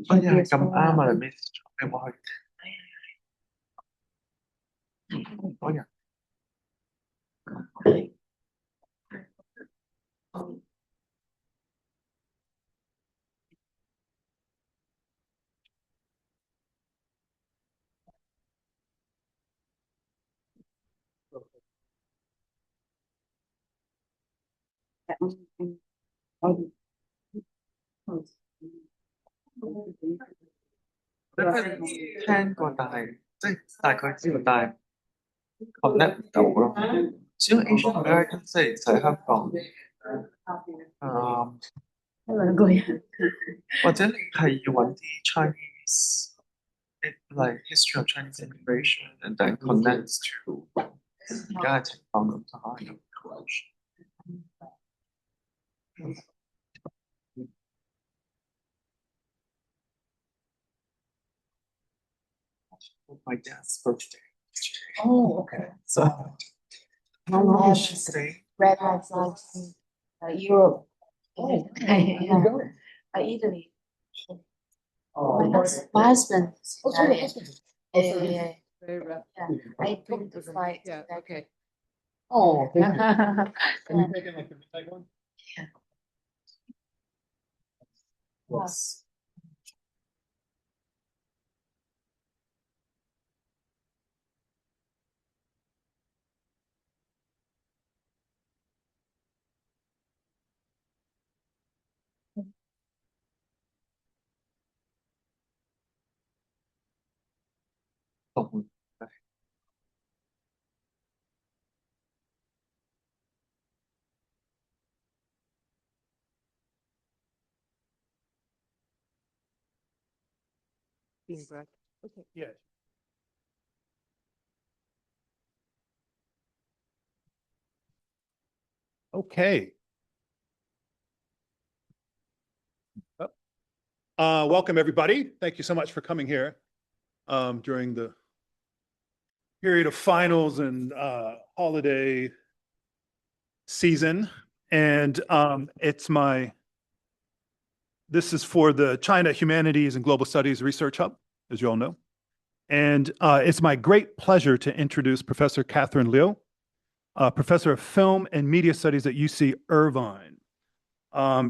Ôi da, cầm A mà lại miss em hỏi. Ôi da. Than còn tài, tài có gì mà tài connect 到咯。只有 Asian American 即係喺香港，或者你係要揾啲 Chinese like history of Chinese immigration and then connects to 而家嘅情況咁就可能有 correlation。My dad's birthday. Oh, okay. So how long is she staying? Red Hot Sauce, Europe. Oh, Italy. Oh, My husband. oh, sorry, husband. Oh, sorry. Yeah. Very rough. I booked the flight. Yeah, okay. Oh, thank you. Have you taken like the midnight one? Yeah. Yes. Being black. Okay. Yeah. Okay. Welcome everybody. Thank you so much for coming here during the period of finals and holiday season. And this is for the China Humanities and Global Studies Research Hub, as you all know. And it's my great pleasure to introduce Professor Catherine Liu, Professor of Film and Media Studies at UC Irvine.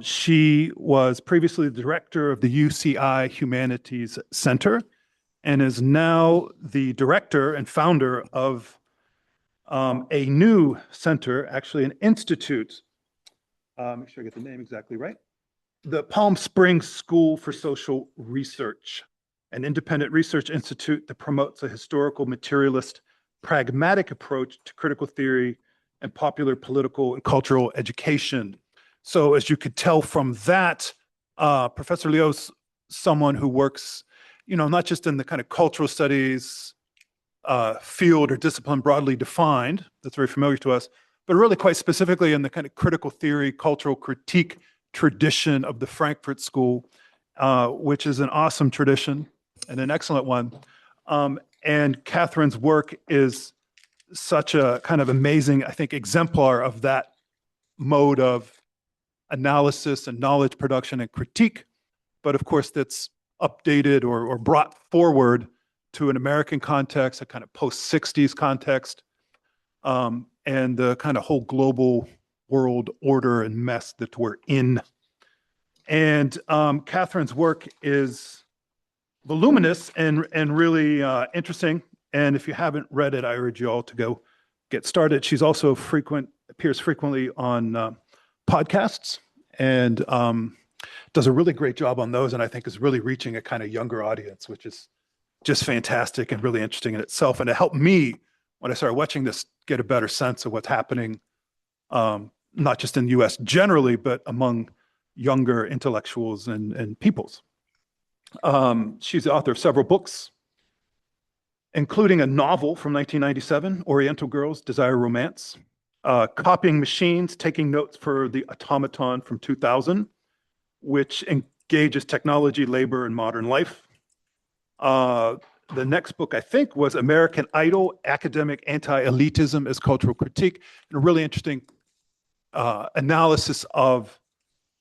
She was previously the director of the UCI Humanities Center and is now the director and founder of a new center, actually an institute. Make sure I get the name exactly right. The Palm Springs School for Social Research, an independent research institute that promotes a historical, materialist, pragmatic approach to critical theory and popular political and cultural education. So as you could tell from that, Professor Liu's someone who works, not just in the kind of cultural studies field or discipline broadly defined, that's very familiar to us, but really quite specifically in the kind of critical theory, cultural critique tradition of the Frankfurt School, which is an awesome tradition and an excellent one. And Catherine's work is such a kind of amazing, I think, exemplar of that mode of analysis and knowledge production and critique, but of course that's updated or brought forward to an American context, a kind of post-60s context, and the kind of whole global world order and mess that we're in. And Catherine's work is voluminous and really interesting. And if you haven't read it, I urge you all to go get started. She's also appears frequently on podcasts and does a really great job on those, and I think is really reaching a kind of younger audience, which is just fantastic and really interesting in itself. And it helped me, when I started watching this, get a better sense of what's happening, not just in the US generally, but among younger intellectuals and peoples. She's the author of several books, including a novel from 1997, Oriental Girls Desire Romance, Copying Machines, Taking Notes for the Automaton from 2000, which engages technology, labor, and modern life. The next book, I think, was American Idol, Academic Anti-Elitism as Cultural Critique, and a really interesting analysis of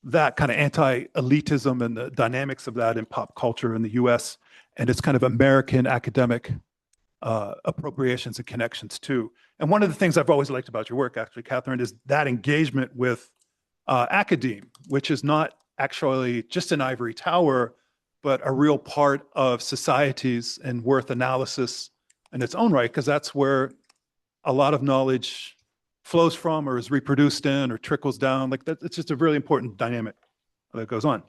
that kind of anti-elitism and the dynamics of that in pop culture in the US and its kind of American academic appropriations and connections too. And one of the things I've always liked about your work, actually, Catherine, is that engagement with academe, which is not actually just an ivory tower, but a real part of societies and worth analysis in its own right, because that's where a lot of knowledge flows from or is reproduced in or trickles down. Like that, it's just a really important dynamic that goes on.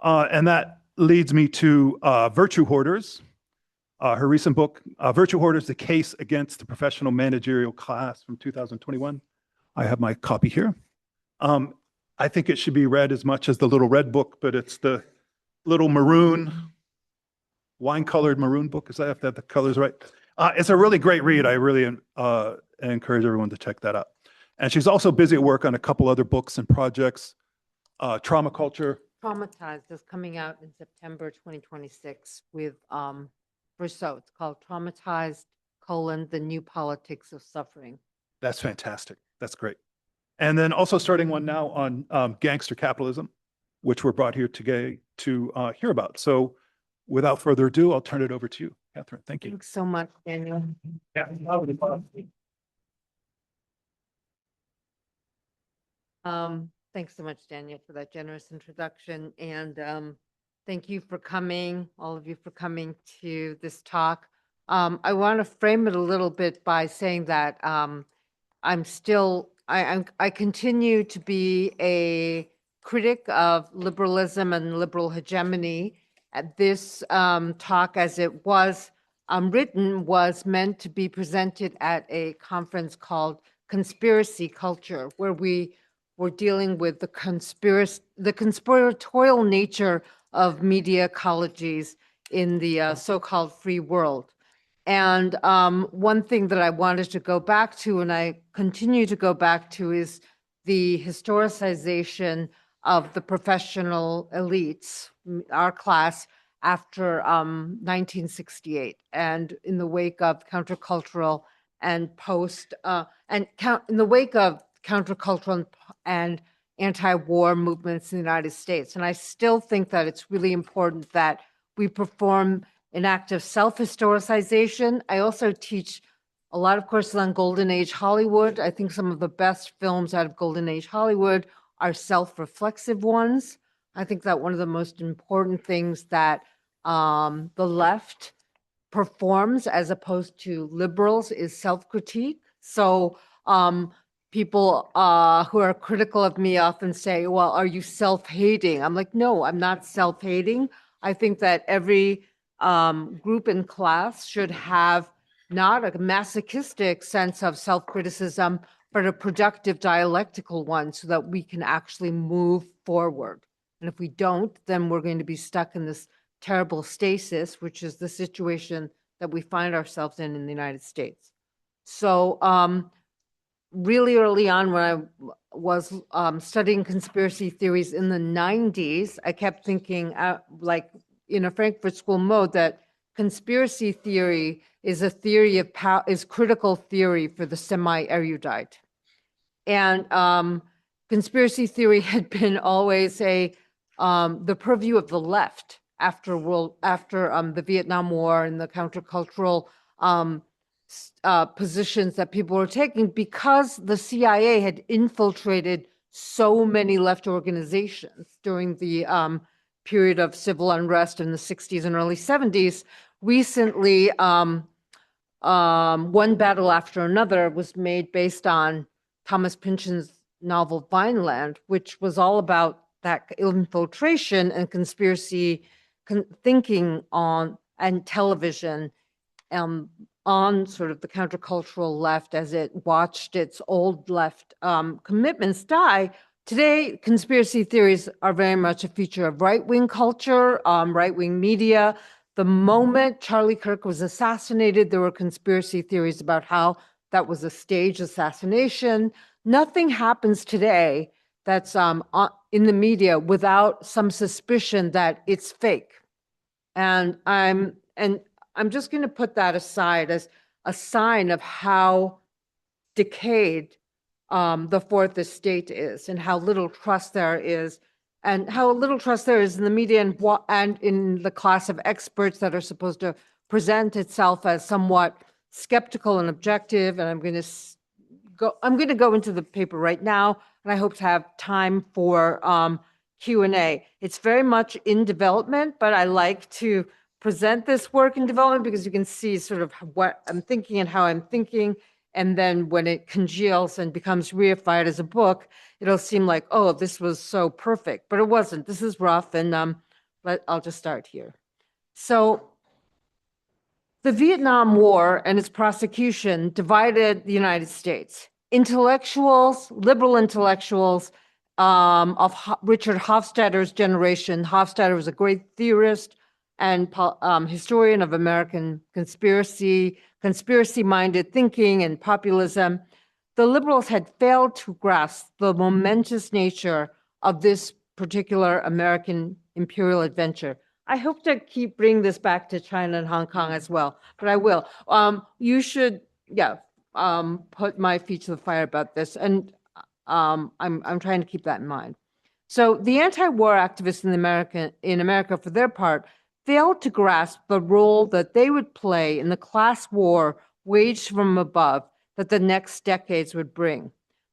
And that leads me to Virtue Hoarders, her recent book, Virtue Hoarders, The Case Against the Professional Managerial Class from 2021. I have my copy here. I think it should be read as much as the little red book, but it's the little maroon, wine-colored maroon book. Is that if that the color's right? It's a really great read. I really encourage everyone to check that out. And she's also busy at work on a couple other books and projects. Trauma Culture. Traumatized is coming out in September 2026 with Rousseau. It's called Traumatized, the New Politics of Suffering. That's fantastic. That's great. And then also starting one now on Gangster Capitalism, which we're brought here today to hear about. So without further ado, I'll turn it over to you, Catherine. Thank you. Thanks so much, Daniel. Yeah. Thanks so much, Daniel, for that generous introduction. And thank you for coming, all of you for coming to this talk. I want to frame it a little bit by saying that I continue to be a critic of liberalism and liberal hegemony. This talk, as it was written, was meant to be presented at a conference called Conspiracy Culture, where we were dealing with the conspiratorial nature of media ecologies in the so-called free world. And one thing that I wanted to go back to, and I continue to go back to, is the historicization of the professional elites, our class, after 1968, and in the wake of countercultural and in the wake of countercultural and anti-war movements in the United States. And I still think that it's really important that we perform an act of self-historicization. I also teach a lot of courses on Golden Age Hollywood. I think some of the best films out of Golden Age Hollywood are self-reflexive ones. I think that one of the most important things that the left performs as opposed to liberals is self-critique. So people who are critical of me often say, well, are you self-hating? I'm like, no, I'm not self-hating. I think that every group in class should have not a masochistic sense of self-criticism, but a productive dialectical one so that we can actually move forward. And if we don't, then we're going to be stuck in this terrible stasis, which is the situation that we find ourselves in the United States. So really early on when I was studying conspiracy theories in the 90s, I kept thinking like in a Frankfurt School mode that conspiracy theory is a theory of power, is critical theory for the semi-erudite. And conspiracy theory had been always the purview of the left after the Vietnam War and the countercultural positions that people were taking, because the CIA had infiltrated so many left organizations during the period of civil unrest in the 60s and early 70s. Recently, one battle after another was made based on Thomas Pynchon's novel Vineland, which was all about that infiltration and conspiracy thinking on and television on sort of the countercultural left as it watched its old left commitments die. Today, conspiracy theories are very much a feature of right-wing culture, right-wing media. The moment Charlie Kirk was assassinated, there were conspiracy theories about how that was a staged assassination. Nothing happens today that's in the media without some suspicion that it's fake. And I'm just going to put that aside as a sign of how decayed the fourth estate is and how little trust there is and how little trust there is in the media and in the class of experts that are supposed to present itself as somewhat skeptical and objective. And I'm going to go into the paper right now, and I hope to have time for Q&A. It's very much in development, but I like to present this work in development because you can see sort of what I'm thinking and how I'm thinking. And then when it congeals and becomes reified as a book, it'll seem like, oh, this was so perfect, but it wasn't. This is rough, and I'll just start here. So the Vietnam War and its prosecution divided the United States. Intellectuals, liberal intellectuals of Richard Hofstadter's generation. Hofstadter was a great theorist and historian of American conspiracy-minded thinking and populism. The liberals had failed to grasp the momentous nature of this particular American imperial adventure. I hope to keep bringing this back to China and Hong Kong as well, but I will. You should, put my feet to the fire about this, and I'm trying to keep that in mind. So the anti-war activists in America, for their part, failed to grasp the role that they would play in the class war waged from above that the next decades would bring.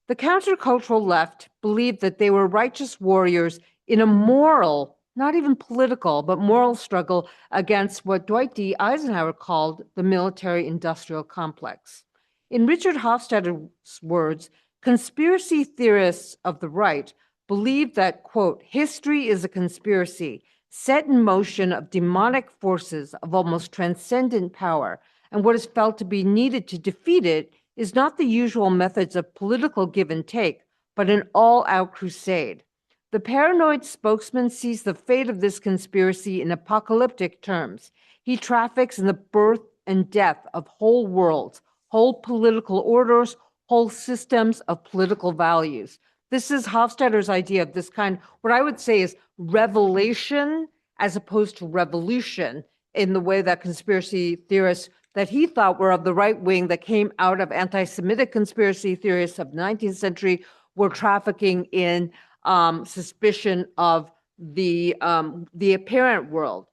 The countercultural left believed that they were righteous warriors in a moral, not even political, but moral struggle against what Dwight D. Eisenhower called the military-industrial complex. In Richard Hofstadter's words, conspiracy theorists of the right believe that, quote, history is a conspiracy set in motion of demonic forces of almost transcendent power, and what is felt to be needed to defeat it is not the usual methods of political give and take, but an all-out crusade. The paranoid spokesman sees the fate of this conspiracy in apocalyptic terms. He traffics in the birth and death of whole worlds, whole political orders, whole systems of political values. This is Hofstadter's idea of this kind, what I would say is revelation as opposed to revolution, in the way that conspiracy theorists that he thought were of the right wing that came out of anti-Semitic conspiracy theorists of the 19th century were trafficking in suspicion of the apparent world.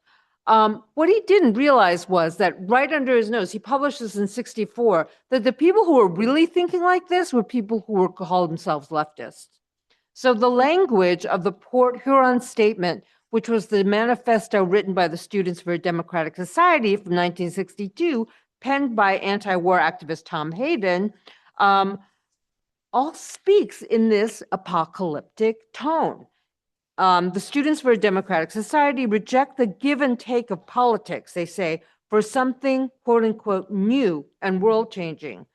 What he didn't realize was that right under his nose, he published this in '64, that the people who were really thinking like this were people who were called themselves leftists. So the language of the Port Huron Statement, which was the manifesto written by the Students for a Democratic Society from 1962, penned by anti-war activist Tom Hayden, all speaks in this apocalyptic tone. The Students for a Democratic Society reject the give and take of politics, they say, for something, quote unquote, new and world changing.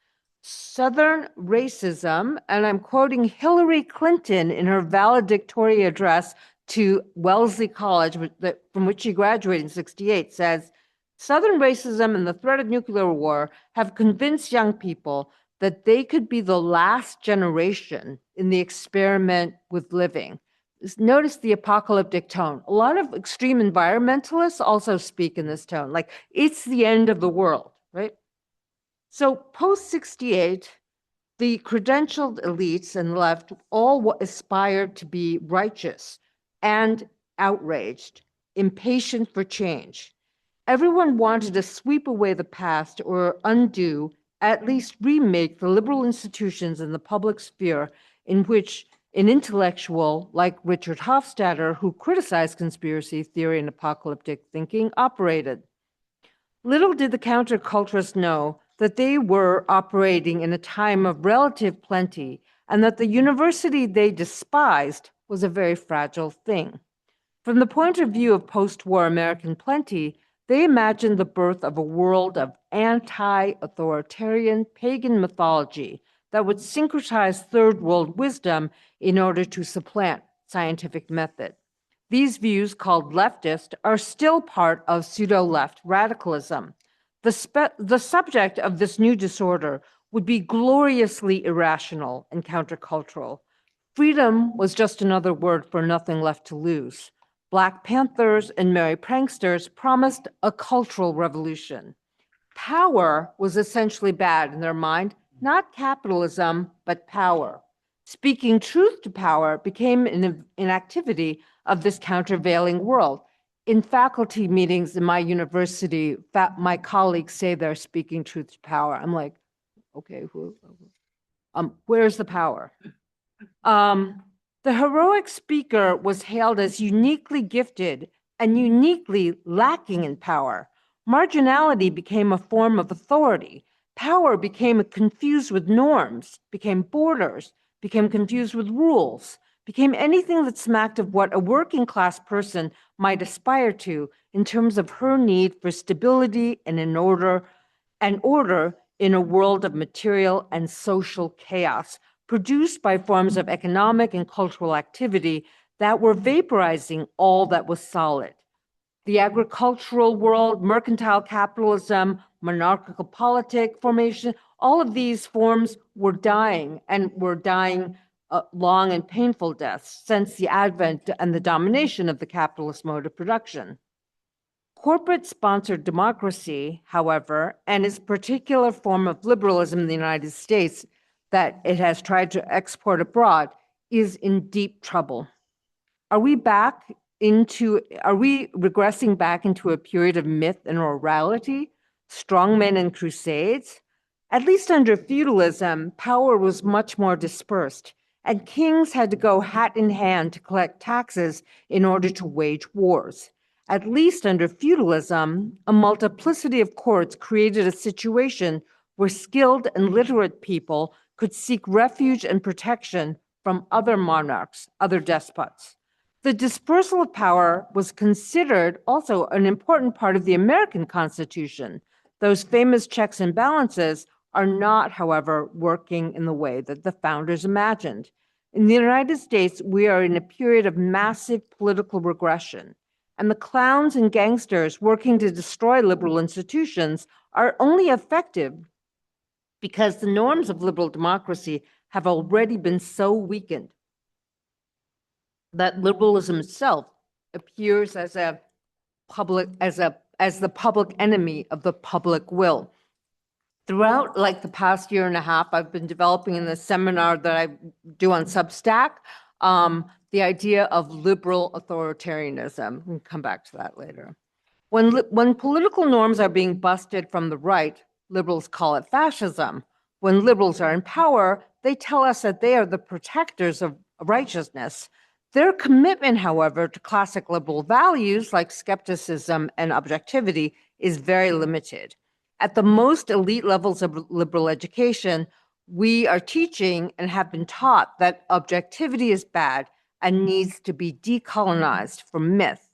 Southern racism, and I'm quoting Hillary Clinton in her valedictory address to Wellesley College, from which she graduated in '68, says, Southern racism and the threat of nuclear war have convinced young people that they could be the last generation in the experiment with living. Notice the apocalyptic tone. A lot of extreme environmentalists also speak in this tone, like it's the end of the world, right? So post '68, the credentialed elites and left all aspired to be righteous and outraged, impatient for change. Everyone wanted to sweep away the past or undo, at least remake the liberal institutions in the public sphere in which an intellectual like Richard Hofstadter, who criticized conspiracy theory and apocalyptic thinking, operated. Little did the counterculturists know that they were operating in a time of relative plenty and that the university they despised was a very fragile thing. From the point of view of post-war American plenty, they imagined the birth of a world of anti-authoritarian pagan mythology that would syncretize third world wisdom in order to supplant scientific method. These views, called leftist, are still part of pseudo-left radicalism. The subject of this new disorder would be gloriously irrational and countercultural. Freedom was just another word for nothing left to lose. Black Panthers and merry pranksters promised a cultural revolution. Power was essentially bad in their mind, not capitalism, but power. Speaking truth to power became an activity of this countervailing world. In faculty meetings in my university, my colleagues say they're speaking truth to power. I'm like, okay, where's the power? The heroic speaker was hailed as uniquely gifted and uniquely lacking in power. Marginality became a form of authority. Power became confused with norms, became borders, became confused with rules, became anything that smacked of what a working class person might aspire to in terms of her need for stability and order in a world of material and social chaos, produced by forms of economic and cultural activity that were vaporizing all that was solid. The agricultural world, mercantile capitalism, monarchical politic formation, all of these forms were dying, and were dying long and painful deaths since the advent and the domination of the capitalist mode of production. Corporate-sponsored democracy, however, and its particular form of liberalism in the United States that it has tried to export abroad, is in deep trouble. Are we regressing back into a period of myth and orality, strongmen and crusades? At least under feudalism, power was much more dispersed, and kings had to go hat in hand to collect taxes in order to wage wars. At least under feudalism, a multiplicity of courts created a situation where skilled and literate people could seek refuge and protection from other monarchs, other despots. The dispersal of power was considered also an important part of the American Constitution. Those famous checks and balances are not, however, working in the way that the founders imagined. In the United States, we are in a period of massive political regression, and the clowns and gangsters working to destroy liberal institutions are only effective because the norms of liberal democracy have already been so weakened that liberalism itself appears as the public enemy of the public will. Throughout the past year and a half, I've been developing in the seminar that I do on Substack, the idea of liberal authoritarianism. We'll come back to that later. When political norms are being busted from the right, liberals call it fascism. When liberals are in power, they tell us that they are the protectors of righteousness. Their commitment, however, to classic liberal values like skepticism and objectivity is very limited. At the most elite levels of liberal education, we are teaching and have been taught that objectivity is bad and needs to be decolonized from myth.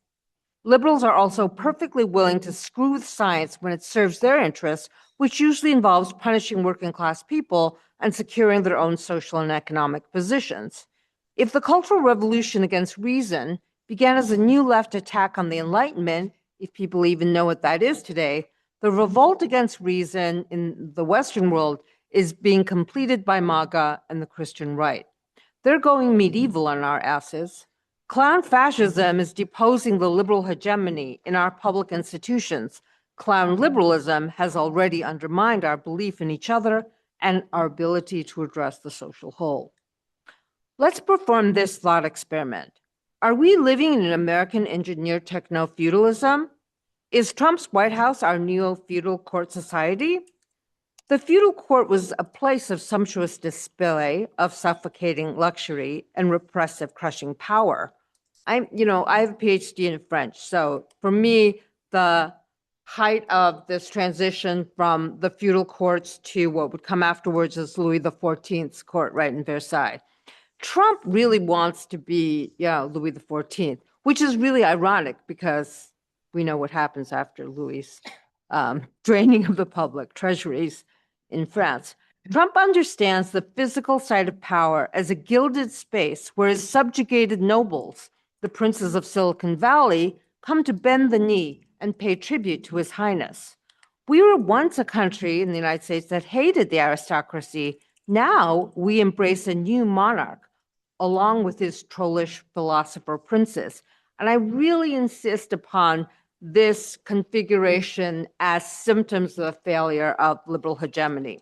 Liberals are also perfectly willing to screw with science when it serves their interests, which usually involves punishing working class people and securing their own social and economic positions. If the Cultural Revolution against reason began as a new left attack on the Enlightenment, if people even know what that is today, the revolt against reason in the Western world is being completed by MAGA and the Christian right. They're going medieval on our asses. Clown fascism is deposing the liberal hegemony in our public institutions. Clown liberalism has already undermined our belief in each other and our ability to address the social whole. Let's perform this thought experiment. Are we living in an American engineered techno-feudalism? Is Trump's White House our neo-feudal court society? The feudal court was a place of sumptuous display, of suffocating luxury and repressive, crushing power. I have a PhD in French, so for me, the height of this transition from the feudal courts to what would come afterwards as Louis XIV's court, right in Versailles. Trump really wants to be, Louis XIV, which is really ironic because we know what happens after Louis' draining of the public treasuries in France. Trump understands the physical side of power as a gilded space where his subjugated nobles, the princes of Silicon Valley, come to bend the knee and pay tribute to his highness. We were once a country in the United States that hated the aristocracy. Now we embrace a new monarch, along with his trollish philosopher princes. And I really insist upon this configuration as symptoms of the failure of liberal hegemony.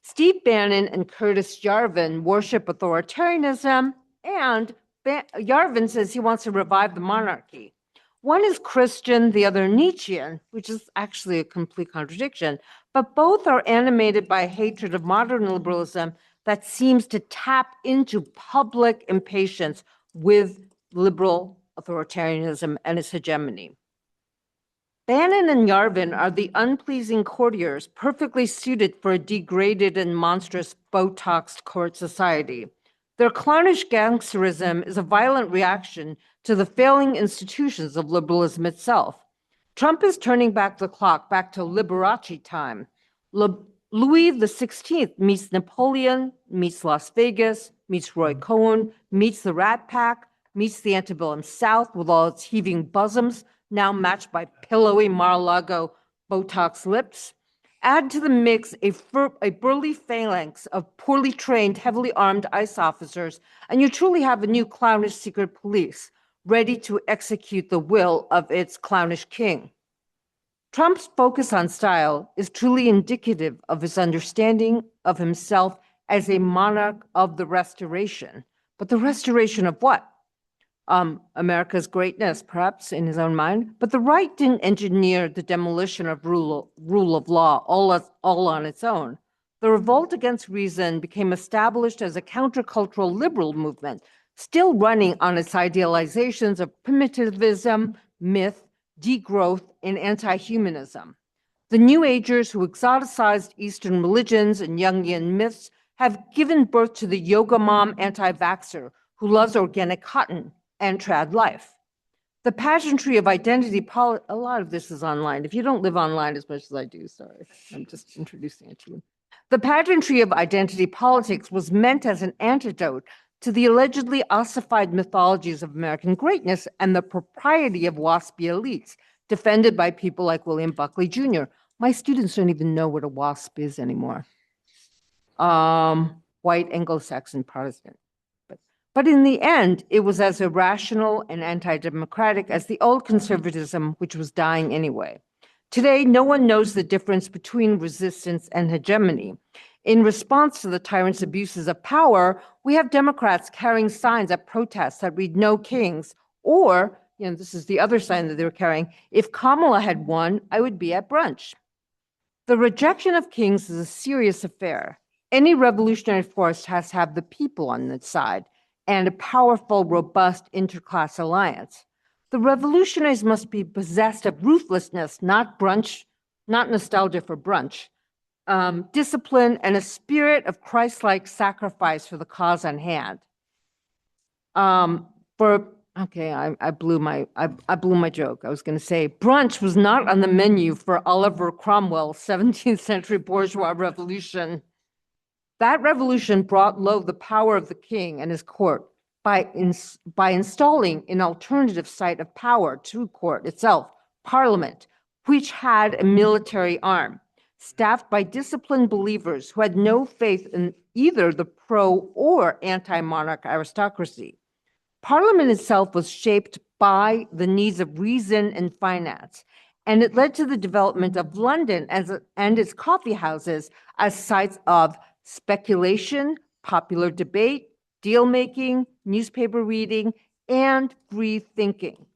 Steve Bannon and Curtis Yarvin worship authoritarianism, and Yarvin says he wants to revive the monarchy. One is Christian, the other Nietzschean, which is actually a complete contradiction, but both are animated by a hatred of modern liberalism that seems to tap into public impatience with liberal authoritarianism and its hegemony. Bannon and Yarvin are the unpleasing courtiers perfectly suited for a degraded and monstrous Botoxed court society. Their clownish gangsterism is a violent reaction to the failing institutions of liberalism itself. Trump is turning back the clock back to Liberace time. Louis XVI meets Napoleon, meets Las Vegas, meets Roy Cohn, meets the Rat Pack, meets the antebellum South with all its heaving bosoms, now matched by pillowy Mar-a-Lago Botox lips. Add to the mix a burly phalanx of poorly trained, heavily armed ICE officers, and you truly have a new clownish secret police, ready to execute the will of its clownish king. Trump's focus on style is truly indicative of his understanding of himself as a monarch of the restoration. But the restoration of what? America's greatness, perhaps, in his own mind. But the right didn't engineer the demolition of rule of law all on its own. The revolt against reason became established as a countercultural liberal movement, still running on its idealizations of primitivism, myth, degrowth, and anti-humanism. The New Agers who exoticized Eastern religions and Jungian myths have given birth to the yoga mom anti-vaxxer who loves organic cotton and trad life. The pageantry of identity a lot of this is online. If you don't live online as much as I do, sorry, I'm just introducing it to you. The pageantry of identity politics was meant as an antidote to the allegedly ossified mythologies of American greatness and the propriety of waspy elites, defended by people like William Buckley Jr. My students don't even know what a WASP is anymore. White Anglo-Saxon Protestant. But in the end, it was as irrational and anti-democratic as the old conservatism, which was dying anyway. Today, no one knows the difference between resistance and hegemony. In response to the tyrant's abuses of power, we have Democrats carrying signs at protests that read "No Kings," or, this is the other sign that they were carrying, "If Kamala had won, I would be at brunch." The rejection of kings is a serious affair. Any revolutionary force has to have the people on its side and a powerful, robust interclass alliance. The revolutionaries must be possessed of ruthlessness, not nostalgia for brunch, discipline, and a spirit of Christ-like sacrifice for the cause on hand. I blew my joke. I was going to say brunch was not on the menu for Oliver Cromwell's 17th century bourgeois revolution. That revolution brought low the power of the king and his court by installing an alternative site of power to court itself, Parliament, which had a military arm, staffed by disciplined believers who had no faith in either the pro or anti-monarch aristocracy. Parliament itself was shaped by the needs of reason and finance, and it led to the development of London and its coffee houses as sites of speculation, popular debate, deal-making, newspaper reading, and free thinking.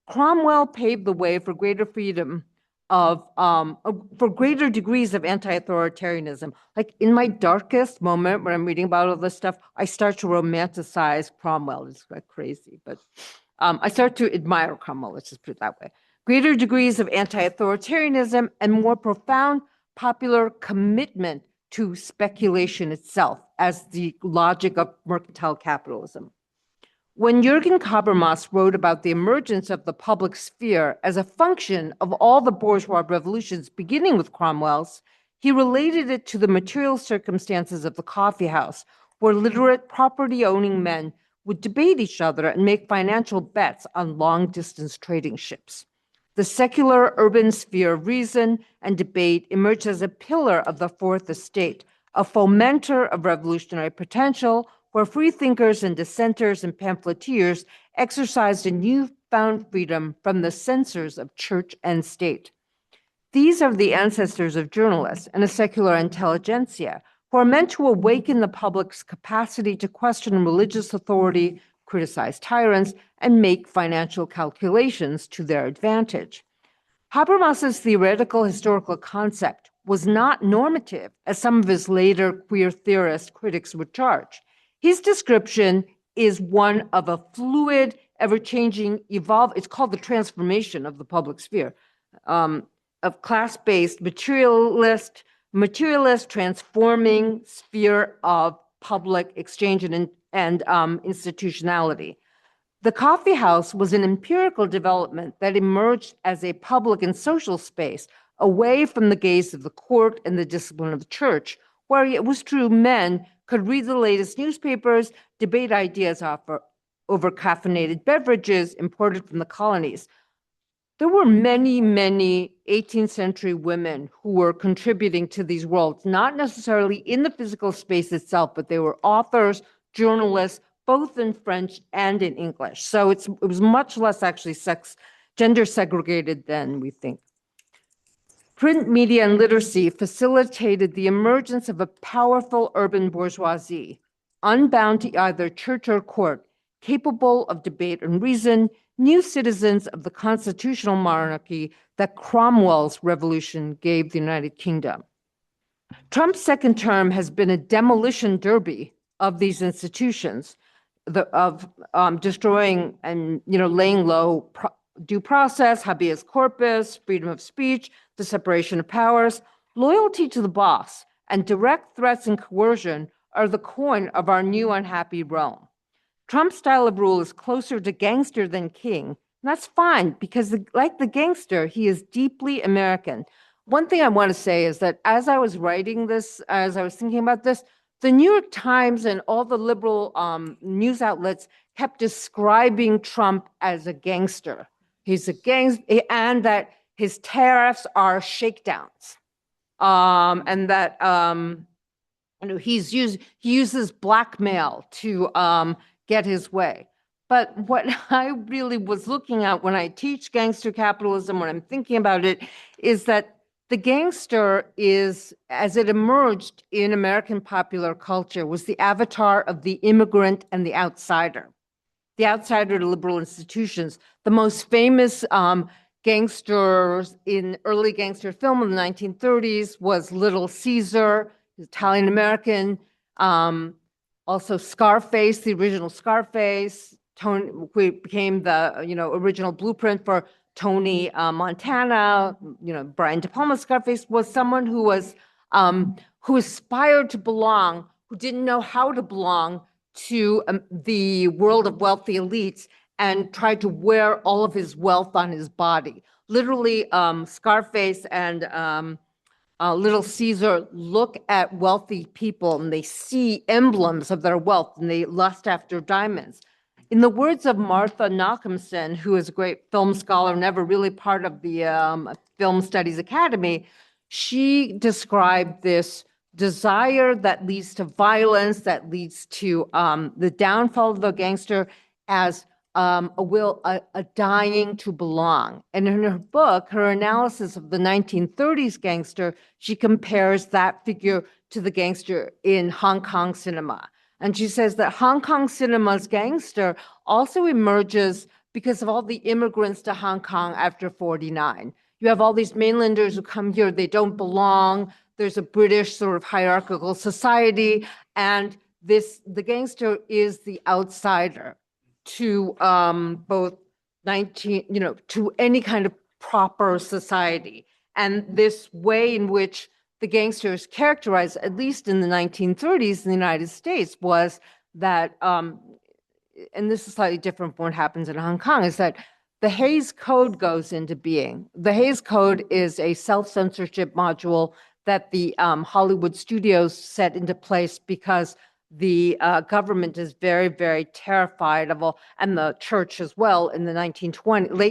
Cromwell paved the way for greater freedom for greater degrees of anti-authoritarianism. Like in my darkest moment when I'm reading about all this stuff, I start to romanticize Cromwell. It's like crazy, but I start to admire Cromwell, let's just put it that way. Greater degrees of anti-authoritarianism and more profound popular commitment to speculation itself as the logic of mercantile capitalism. When Jürgen Habermas wrote about the emergence of the public sphere as a function of all the bourgeois revolutions, beginning with Cromwell's, he related it to the material circumstances of the coffee house, where literate property-owning men would debate each other and make financial bets on long-distance trading ships. The secular urban sphere of reason and debate emerged as a pillar of the Fourth Estate, a fomenter of revolutionary potential, where free thinkers and dissenters and pamphleteers exercised a newfound freedom from the censors of church and state. These are the ancestors of journalists and a secular intelligentsia, who are meant to awaken the public's capacity to question religious authority, criticize tyrants, and make financial calculations to their advantage. Habermas's theoretical historical concept was not normative, as some of his later queer theorist critics would charge. His description is one of a fluid, ever-changing, it's called the transformation of the public sphere, of class-based, materialist, transforming sphere of public exchange and institutionality. The coffee house was an empirical development that emerged as a public and social space away from the gaze of the court and the discipline of the church, where it was true men could read the latest newspapers, debate ideas over caffeinated beverages imported from the colonies. There were many, many 18th century women who were contributing to these worlds, not necessarily in the physical space itself, but they were authors, journalists, both in French and in English. So it was much less actually gender segregated than we think. Print media and literacy facilitated the emergence of a powerful urban bourgeoisie, unbound to either church or court, capable of debate and reason, new citizens of the constitutional monarchy that Cromwell's revolution gave the United Kingdom. Trump's second term has been a demolition derby of these institutions, of destroying and laying low due process, habeas corpus, freedom of speech, the separation of powers. Loyalty to the boss and direct threats and coercion are the coin of our new unhappy realm. Trump's style of rule is closer to gangster than king. And that's fine, because like the gangster, he is deeply American. One thing I want to say is that as I was writing this, as I was thinking about this, the New York Times and all the liberal news outlets kept describing Trump as a gangster. He's a gangster, and that his tariffs are shakedowns, and that he uses blackmail to get his way. But what I really was looking at when I teach gangster capitalism, when I'm thinking about it, is that the gangster is, as it emerged in American popular culture, was the avatar of the immigrant and the outsider to liberal institutions. The most famous gangsters in early gangster film in the 1930s was Little Caesar, Italian-American, also Scarface, the original Scarface, who became the original blueprint for Tony Montana. Brian De Palma's Scarface was someone who aspired to belong, who didn't know how to belong to the world of wealthy elites, and tried to wear all of his wealth on his body. Literally, Scarface and Little Caesar look at wealthy people and they see emblems of their wealth and they lust after diamonds. In the words of Martha Nachemson, who is a great film scholar, never really part of the Film Studies Academy, she described this desire that leads to violence, that leads to the downfall of the gangster as a dying to belong. And in her book, her analysis of the 1930s gangster, she compares that figure to the gangster in Hong Kong cinema. And she says that Hong Kong cinema's gangster also emerges because of all the immigrants to Hong Kong after 49. You have all these mainlanders who come here, they don't belong. There's a British sort of hierarchical society, and the gangster is the outsider to to any kind of proper society. And this way in which the gangster is characterized, at least in the 1930s in the United States, was that, and this is slightly different from what happens in Hong Kong, is that the Hays Code goes into being. The Hays Code is a self-censorship module that the Hollywood studios set into place because the government is very, very terrified of all, and the church as well, in the late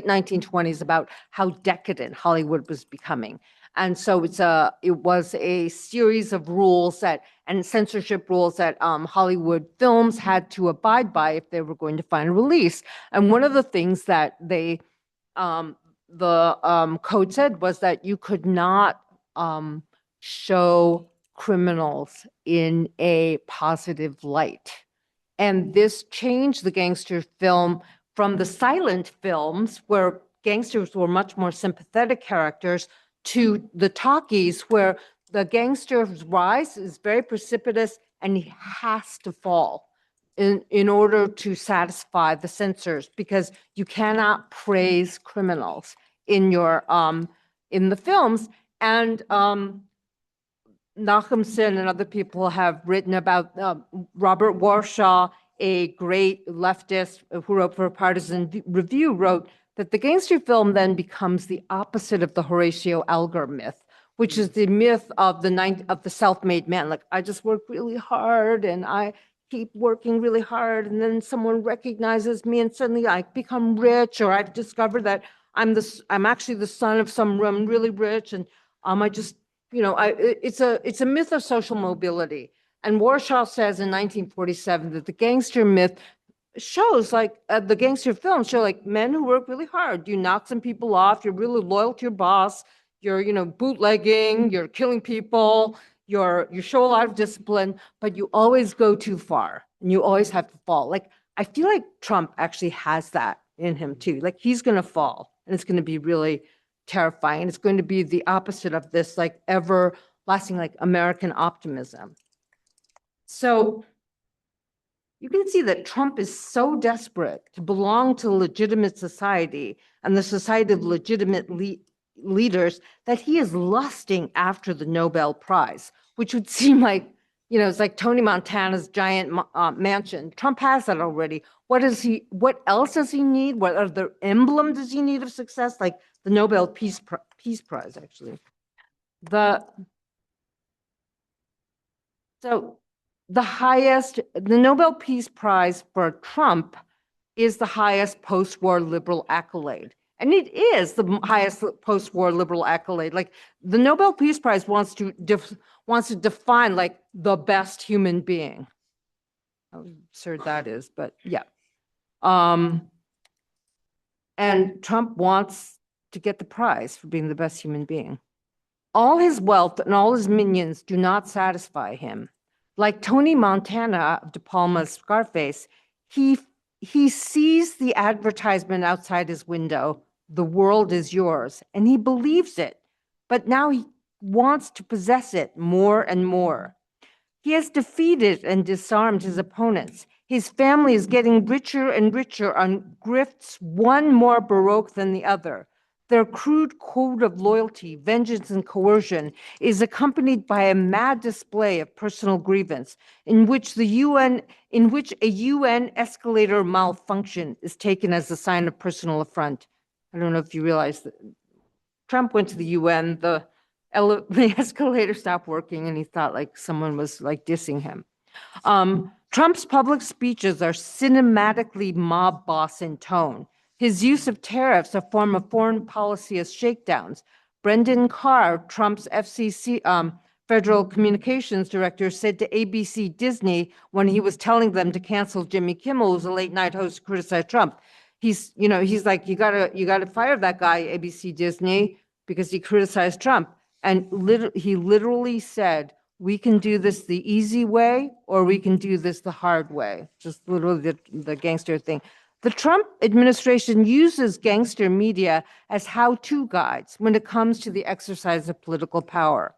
1920s, about how decadent Hollywood was becoming. And so it was a series of rules and censorship rules that Hollywood films had to abide by if they were going to find a release. And one of the things that the code said was that you could not show criminals in a positive light. And this changed the gangster film from the silent films where gangsters were much more sympathetic characters to the talkies where the gangster's rise is very precipitous and he has to fall in order to satisfy the censors, because you cannot praise criminals in your in the films. And Nachemson and other people have written about Robert Warshow, a great leftist who wrote for Partisan Review, wrote that the gangster film then becomes the opposite of the Horatio Alger myth, which is the myth of the self-made man. Like, I just work really hard and I keep working really hard, and then someone recognizes me and suddenly I become rich, or I've discovered that I'm actually the son of someone really rich, and I just, it's a myth of social mobility. And Warshaw says in 1947 that the gangster myth shows, like the gangster films show, like men who work really hard. You knock some people off, you're really loyal to your boss, you're, bootlegging, you're killing people, you show a lot of discipline, but you always go too far and you always have to fall. Like, I feel like Trump actually has that in him too. Like, he's going to fall and it's going to be really terrifying. It's going to be the opposite of this, like, everlasting, like, American optimism. So you can see that Trump is so desperate to belong to legitimate society and the society of legitimate leaders that he is lusting after the Nobel Prize, which would seem like, it's like Tony Montana's giant mansion. Trump has that already. What else does he need? What other emblem does he need of success? Like the Nobel Peace Prize, actually. The Nobel Peace Prize for Trump is the highest post-war liberal accolade. And it is the highest post-war liberal accolade. Like, the Nobel Peace Prize wants to define, like, the best human being. How absurd that is, but yeah. And Trump wants to get the prize for being the best human being. All his wealth and all his minions do not satisfy him. Like Tony Montana of De Palma's Scarface, he sees the advertisement outside his window, "The world is yours," and he believes it, but now he wants to possess it more and more. He has defeated and disarmed his opponents. His family is getting richer and richer on grifts, one more baroque than the other. Their crude code of loyalty, vengeance, and coercion is accompanied by a mad display of personal grievance in which a UN escalator malfunction is taken as a sign of personal affront. I don't know if you realize that Trump went to the UN, the escalator stopped working, and he thought like someone was like dissing him. Trump's public speeches are cinematically mob boss in tone. His use of tariffs, a form of foreign policy, as shakedowns. Brendan Carr, Trump's FCC Federal Communications Director, said to ABC Disney when he was telling them to cancel Jimmy Kimmel, who's a late night host who criticized Trump. He's like, you gotta fire that guy, ABC Disney, because he criticized Trump. And he literally said, we can do this the easy way, or we can do this the hard way. Just literally the gangster thing. The Trump administration uses gangster media as how-to guides when it comes to the exercise of political power.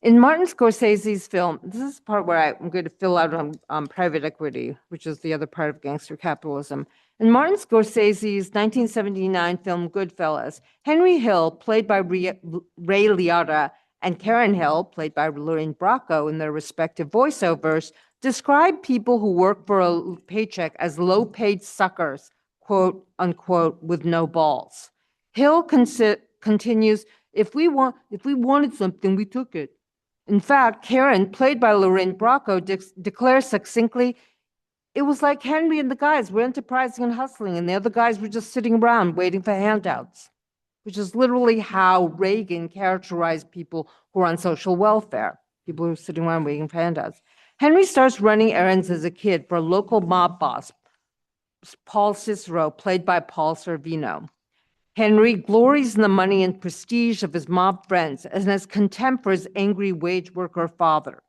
In Martin Scorsese's film, this is the part where I'm going to fill out on private equity, which is the other part of Gangster Capitalism. In Martin Scorsese's 1979 film Goodfellas, Henry Hill, played by Ray Liotta, and Karen Hill, played by Lorraine Bracco in their respective voiceovers, describe people who work for a paycheck as low-paid suckers, quote unquote, with no balls. Hill continues, if we wanted something, we took it. In fact, Karen, played by Lorraine Bracco, declares succinctly, it was like Henry and the guys were enterprising and hustling, and the other guys were just sitting around waiting for handouts, which is literally how Reagan characterized people who are on social welfare, people who are sitting around waiting for handouts. Henry starts running errands as a kid for a local mob boss, Paul Cicero, played by Paul Sorvino. Henry glories in the money and prestige of his mob friends and has contempt for his angry wage worker father.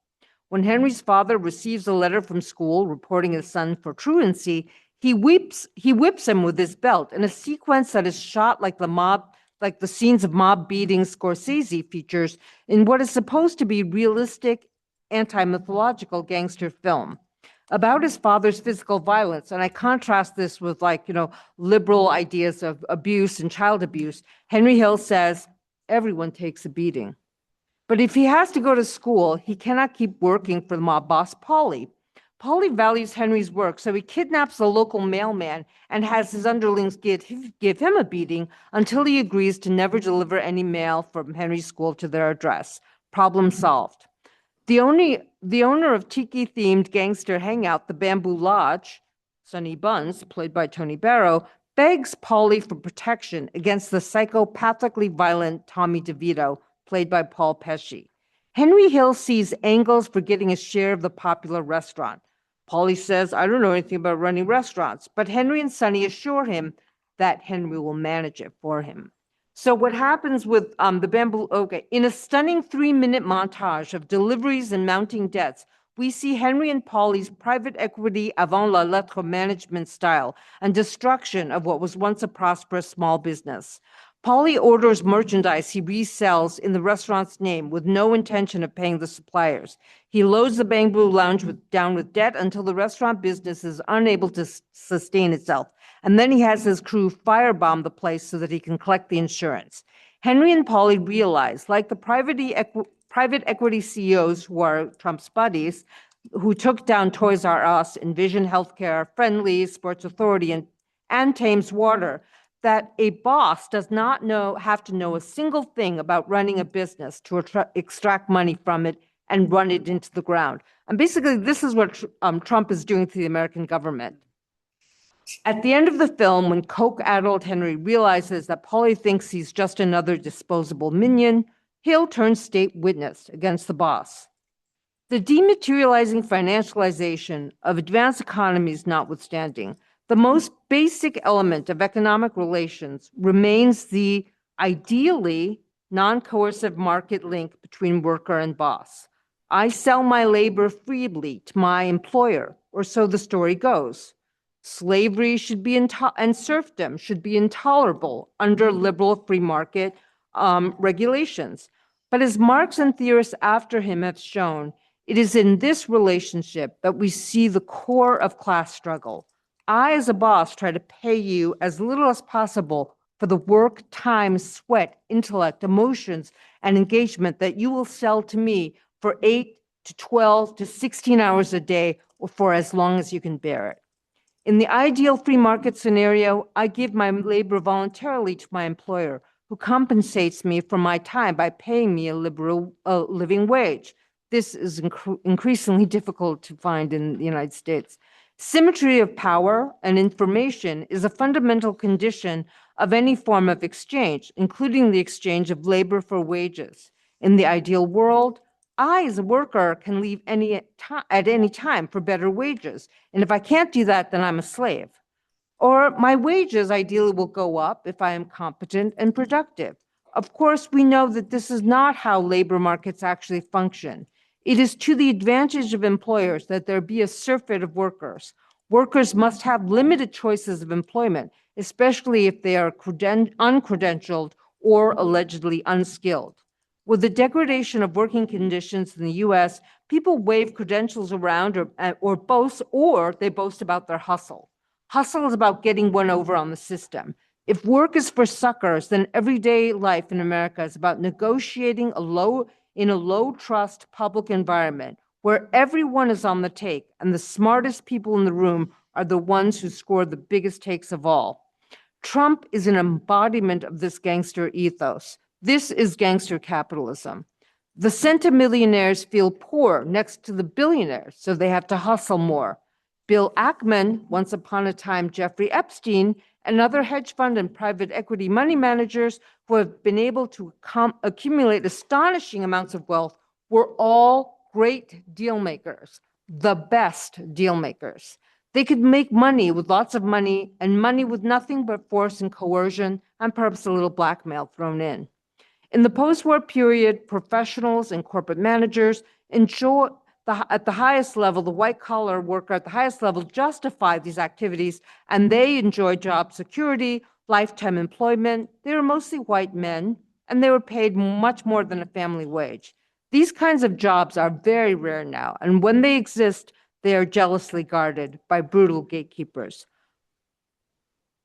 When Henry's father receives a letter from school reporting his son for truancy, he whips him with his belt in a sequence that is shot like the scenes of mob beatings Scorsese features in what is supposed to be realistic, anti-mythological gangster film about his father's physical violence. And I contrast this with liberal ideas of abuse and child abuse. Henry Hill says, everyone takes a beating. But if he has to go to school, he cannot keep working for the mob boss, Paulie. Paulie values Henry's work, so he kidnaps the local mailman and has his underlings give him a beating until he agrees to never deliver any mail from Henry's school to their address. Problem solved. The owner of tiki-themed gangster hangout, the Bamboo Lodge, Sonny Buns, played by Tony Barrow, begs Paulie for protection against the psychopathically violent Tommy DeVito, played by Paul Pesci. Henry Hill sees angles for getting a share of the popular restaurant. Paulie says, I don't know anything about running restaurants, but Henry and Sonny assure him that Henry will manage it for him. So what happens with the Bamboo, in a stunning 3-minute montage of deliveries and mounting debts, we see Henry and Paulie's private equity avant la lettre management style and destruction of what was once a prosperous small business. Paulie orders merchandise he resells in the restaurant's name with no intention of paying the suppliers. He loads the Bamboo Lounge down with debt until the restaurant business is unable to sustain itself. And then he has his crew firebomb the place so that he can collect the insurance. Henry and Paulie realize, like the private equity CEOs who are Trump's buddies, who took down Toys R Us, Envision Healthcare, Friendly, Sports Authority, and Thames Water, that a boss does not have to know a single thing about running a business to extract money from it and run it into the ground. And basically, this is what Trump is doing to the American government. At the end of the film, when coke-addled Henry realizes that Paulie thinks he's just another disposable minion, Hill turns state witness against the boss. The dematerializing financialization of advanced economies notwithstanding, the most basic element of economic relations remains the ideally non-coercive market link between worker and boss. I sell my labor freely to my employer, or so the story goes. Slavery should be and serfdom should be intolerable under liberal free market regulations. But as Marx and theorists after him have shown, it is in this relationship that we see the core of class struggle. I, as a boss, try to pay you as little as possible for the work, time, sweat, intellect, emotions, and engagement that you will sell to me for 8 to 12 to 16 hours a day or for as long as you can bear it. In the ideal free market scenario, I give my labor voluntarily to my employer, who compensates me for my time by paying me a liberal living wage. This is increasingly difficult to find in the United States. Symmetry of power and information is a fundamental condition of any form of exchange, including the exchange of labor for wages. In the ideal world, I, as a worker, can leave at any time for better wages. And if I can't do that, then I'm a slave. Or my wages ideally will go up if I am competent and productive. Of course, we know that this is not how labor markets actually function. It is to the advantage of employers that there be a surfeit of workers. Workers must have limited choices of employment, especially if they are uncredentialed or allegedly unskilled. With the degradation of working conditions in the US, people wave credentials around or boast about their hustle. Hustle is about getting one over on the system. If work is for suckers, then everyday life in America is about negotiating in a low-trust public environment where everyone is on the take and the smartest people in the room are the ones who score the biggest takes of all. Trump is an embodiment of this gangster ethos. This is gangster capitalism. The centimillionaires feel poor next to the billionaires, so they have to hustle more. Bill Ackman, once upon a time Jeffrey Epstein, and other hedge fund and private equity money managers who have been able to accumulate astonishing amounts of wealth were all great deal makers, the best deal makers. They could make money with lots of money and money with nothing but force and coercion and perhaps a little blackmail thrown in. In the post-war period, professionals and corporate managers enjoy at the highest level, the white-collar worker at the highest level justified these activities, and they enjoyed job security, lifetime employment. They were mostly white men, and they were paid much more than a family wage. These kinds of jobs are very rare now, and when they exist, they are jealously guarded by brutal gatekeepers.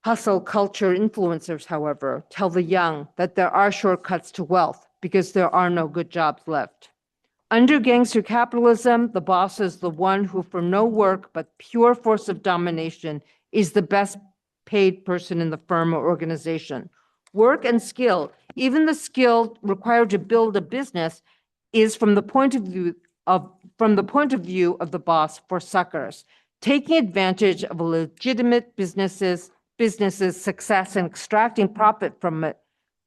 Hustle culture influencers, however, tell the young that there are shortcuts to wealth because there are no good jobs left. Under gangster capitalism, the boss is the one who, for no work but pure force of domination, is the best paid person in the firm or organization. Work and skill, even the skill required to build a business, is from the point of view of the boss for suckers, taking advantage of a legitimate business's success and extracting profit from it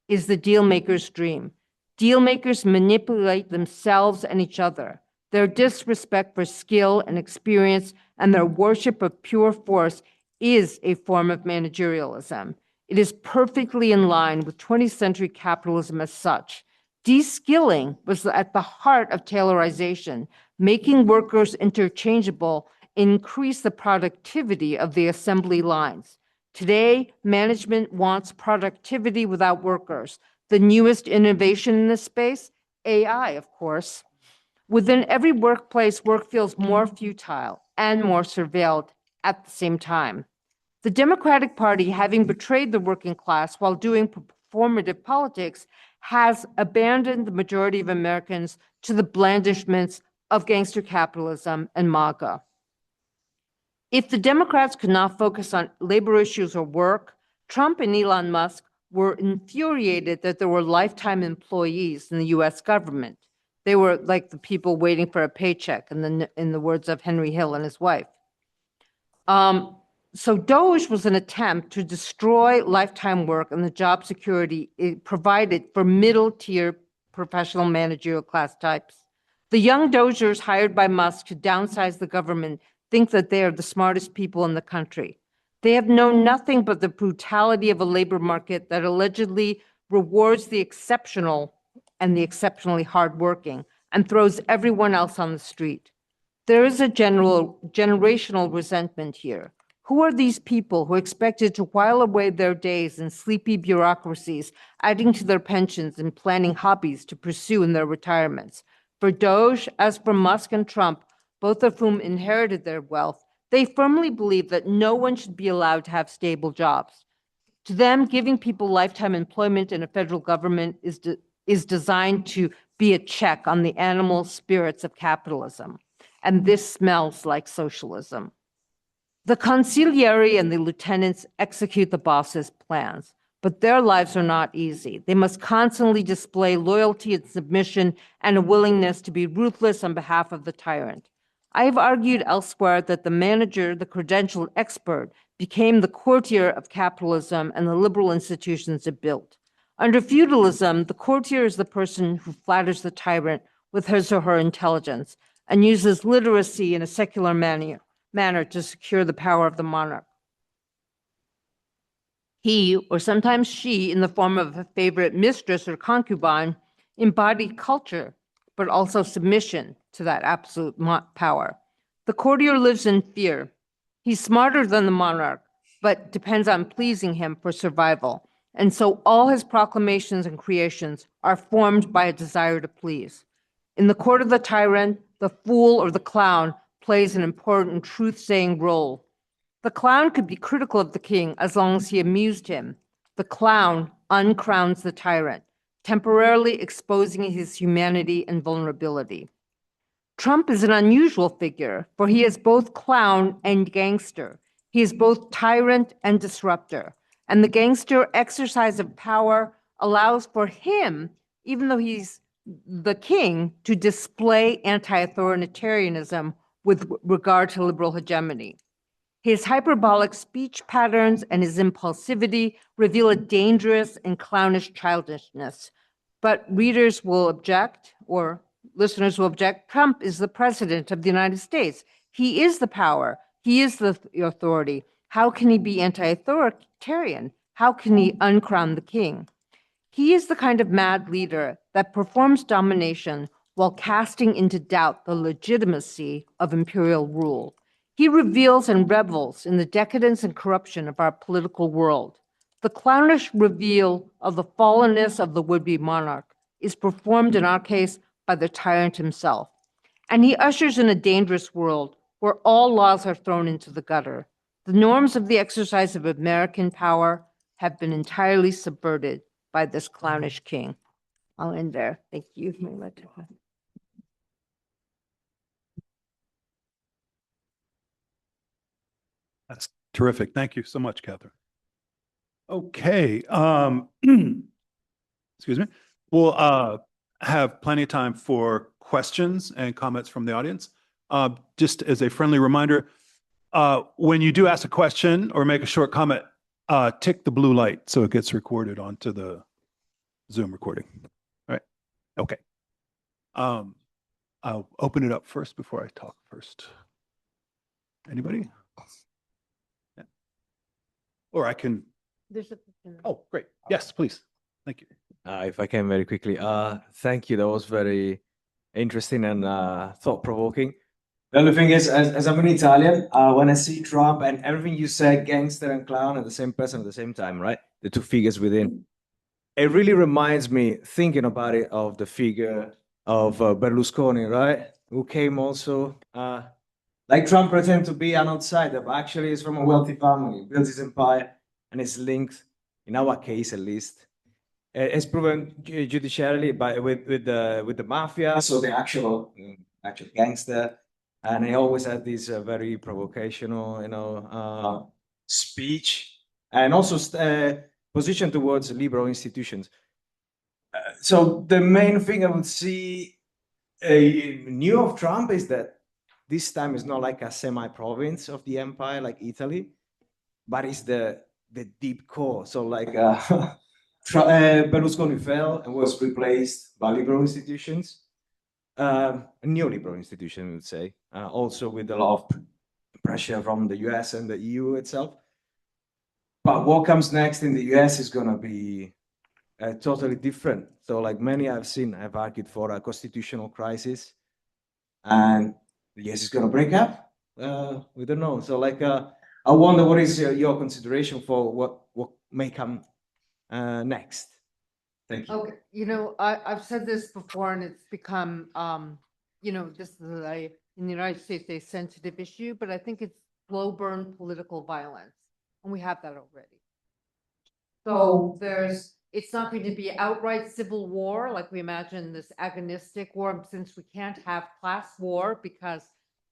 is the deal maker's dream. Deal makers manipulate themselves and each other. Their disrespect for skill and experience and their worship of pure force is a form of managerialism. It is perfectly in line with 20th century capitalism as such. De-skilling was at the heart of taylorization, making workers interchangeable increased the productivity of the assembly lines. Today, management wants productivity without workers. The newest innovation in this space, AI, of course. Within every workplace, work feels more futile and more surveilled at the same time. The Democratic Party, having betrayed the working class while doing performative politics, has abandoned the majority of Americans to the blandishments of gangster capitalism and MAGA. If the Democrats could not focus on labor issues or work, Trump and Elon Musk were infuriated that there were lifetime employees in the US government. They were like the people waiting for a paycheck, in the words of Henry Hill and his wife. So DOGE was an attempt to destroy lifetime work and the job security it provided for middle-tier professional managerial class types. The young Dozers hired by Musk to downsize the government think that they are the smartest people in the country. They have known nothing but the brutality of a labor market that allegedly rewards the exceptional and the exceptionally hardworking and throws everyone else on the street. There is a generational resentment here. Who are these people who expected to while away their days in sleepy bureaucracies, adding to their pensions and planning hobbies to pursue in their retirements? For Doge, as for Musk and Trump, both of whom inherited their wealth, they firmly believe that no one should be allowed to have stable jobs. To them, giving people lifetime employment in a federal government is designed to be a check on the animal spirits of capitalism. And this smells like socialism. The consigliere and the lieutenants execute the boss's plans, but their lives are not easy. They must constantly display loyalty and submission and a willingness to be ruthless on behalf of the tyrant. I have argued elsewhere that the manager, the credentialed expert, became the courtier of capitalism and the liberal institutions it built. Under feudalism, the courtier is the person who flatters the tyrant with his or her intelligence and uses literacy in a secular manner to secure the power of the monarch. He, or sometimes she, in the form of a favorite mistress or concubine, embodied culture, but also submission to that absolute power. The courtier lives in fear. He's smarter than the monarch, but depends on pleasing him for survival. And so all his proclamations and creations are formed by a desire to please. In the court of the tyrant, the fool or the clown plays an important truth-saying role. The clown could be critical of the king as long as he amused him. The clown uncrowns the tyrant, temporarily exposing his humanity and vulnerability. Trump is an unusual figure, for he is both clown and gangster. He is both tyrant and disruptor. And the gangster exercise of power allows for him, even though he's the king, to display anti-authoritarianism with regard to liberal hegemony. His hyperbolic speech patterns and his impulsivity reveal a dangerous and clownish childishness. But readers will object, or listeners will object, Trump is the president of the United States. He is the power. He is the authority. How can he be anti-authoritarian? How can he uncrown the king? He is the kind of mad leader that performs domination while casting into doubt the legitimacy of imperial rule. He reveals and revels in the decadence and corruption of our political world. The clownish reveal of the fallenness of the would-be monarch is performed in our case by the tyrant himself. And he ushers in a dangerous world where all laws are thrown into the gutter. The norms of the exercise of American power have been entirely subverted by this clownish king. I'll end there. Thank you. That's terrific. Thank you so much, Catherine. Okay. Excuse me. We'll have plenty of time for questions and comments from the audience. Just as a friendly reminder, when you do ask a question or make a short comment, tick the blue light so it gets recorded onto the Zoom recording. All right. Okay. I'll open it up first before I talk first. Anybody? Yeah. Or I can. Oh, great. Yes, please. Thank you. If I can very quickly, thank you. That was very interesting and thought-provoking. The only thing is, as I'm an Italian, when I see Trump and everything you said, gangster and clown, are the same person at the same time, right? The two figures within. It really reminds me, thinking about it, of the figure of Berlusconi, right? Who came also, like Trump pretended to be an outsider, but actually is from a wealthy family, built his empire, and is linked, in our case at least, it's proven judicially with the mafia, so the actual gangster, and he always had this very provocational, speech, and also position towards liberal institutions. So the main thing I would see new of Trump is that this time is not like a semi-province of the empire like Italy, but it's the deep core. So like Berlusconi fell and was replaced by liberal institutions, neoliberal institutions, I would say, also with a lot of pressure from the US and the EU itself. But what comes next in the US is going to be totally different. So like many I've seen, I've argued for a constitutional crisis, and the US is going to break up. We don't know. So like, I wonder what is your consideration for what may come next. Thank you. Okay, I've said this before, and it's become, this is in the United States a sensitive issue, but I think it's slow burn political violence, and we have that already. So it's not going to be outright civil war like we imagine this agonistic war, since we can't have class war because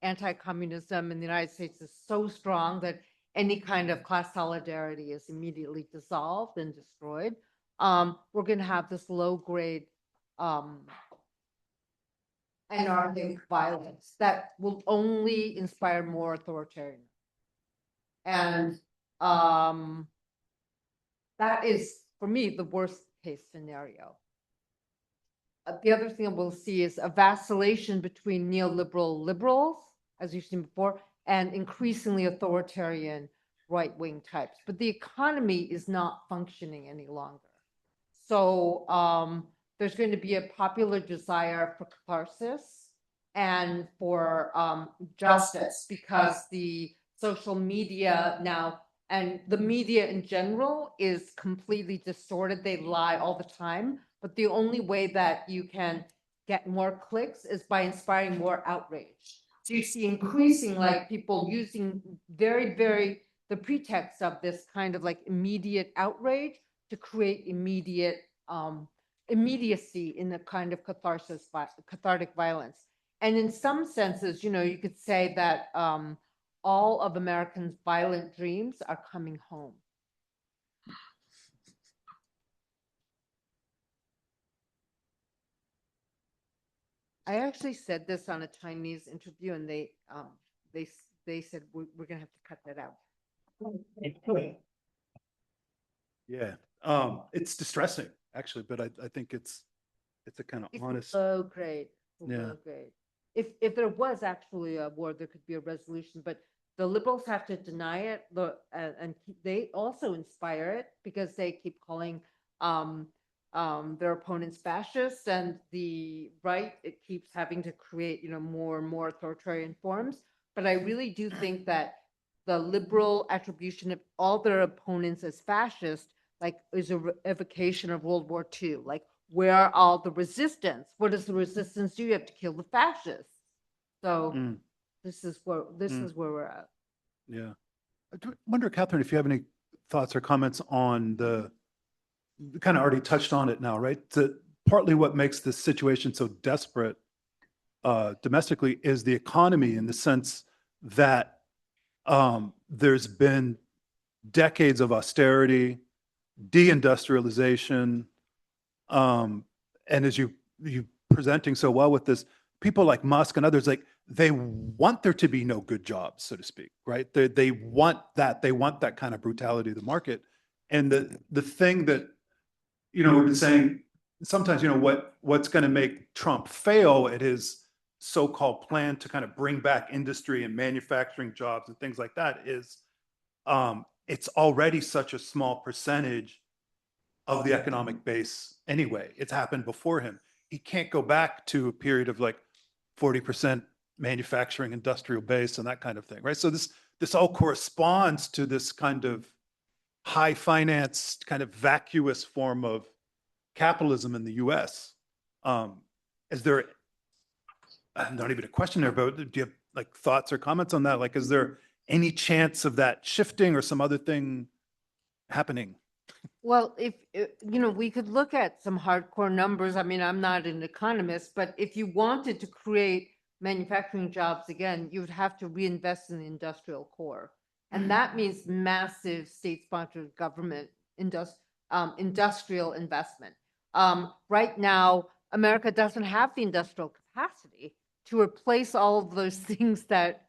anti-communism in the United States is so strong that any kind of class solidarity is immediately dissolved and destroyed. We're going to have this low-grade anarchic violence that will only inspire more authoritarian. And that is, for me, the worst case scenario. The other thing we'll see is a vacillation between neoliberal liberals, as you've seen before, and increasingly authoritarian right-wing types. But the economy is not functioning any longer. So there's going to be a popular desire for catharsis and for justice, because the social media now and the media in general is completely distorted. They lie all the time. But the only way that you can get more clicks is by inspiring more outrage. So you see increasing like people using the pretext of this kind of like immediate outrage to create immediate immediacy in the kind of cathartic violence. And in some senses, you could say that all of Americans' violent dreams are coming home. I actually said this on a Chinese interview, and they said we're gonna have to cut that out. Yeah, it's distressing actually, but I think it's a kind of honest. Low grade. Yeah. Low grade. If there was actually a war, there could be a resolution, but the liberals have to deny it, and they also inspire it because they keep calling their opponents fascists, and the right, it keeps having to create, more and more authoritarian forms. But I really do think that the liberal attribution of all their opponents as fascist, like, is a evocation of World War II. Like, where are all the resistance? What does the resistance do? You have to kill the fascists. So Mm, this is where we're at. yeah. I do wonder, Catherine, if you have any thoughts or comments on we kind of already touched on it now, right? Partly what makes this situation so desperate domestically is the economy, in the sense that there's been decades of austerity, deindustrialization, and as you presenting so well with this, people like Musk and others, like, they want there to be no good jobs, so to speak, right? They want that kind of brutality of the market. And the thing that, we've been saying sometimes, what's going to make Trump fail at his so-called plan to kind of bring back industry and manufacturing jobs and things like that is, it's already such a small percentage of the economic base anyway. It's happened before him. He can't go back to a period of like 40% manufacturing industrial base and that kind of thing, right? So this all corresponds to this kind of high finance, kind of vacuous form of capitalism in the US. Is there, not even a question there, but do you have like thoughts or comments on that? Like, is there any chance of that shifting or some other thing happening? Well, if, we could look at some hardcore numbers. I mean, I'm not an economist, but if you wanted to create manufacturing jobs again, you would have to reinvest in the industrial core. And that means massive state-sponsored government industrial investment. Right now, America doesn't have the industrial capacity to replace all of those things that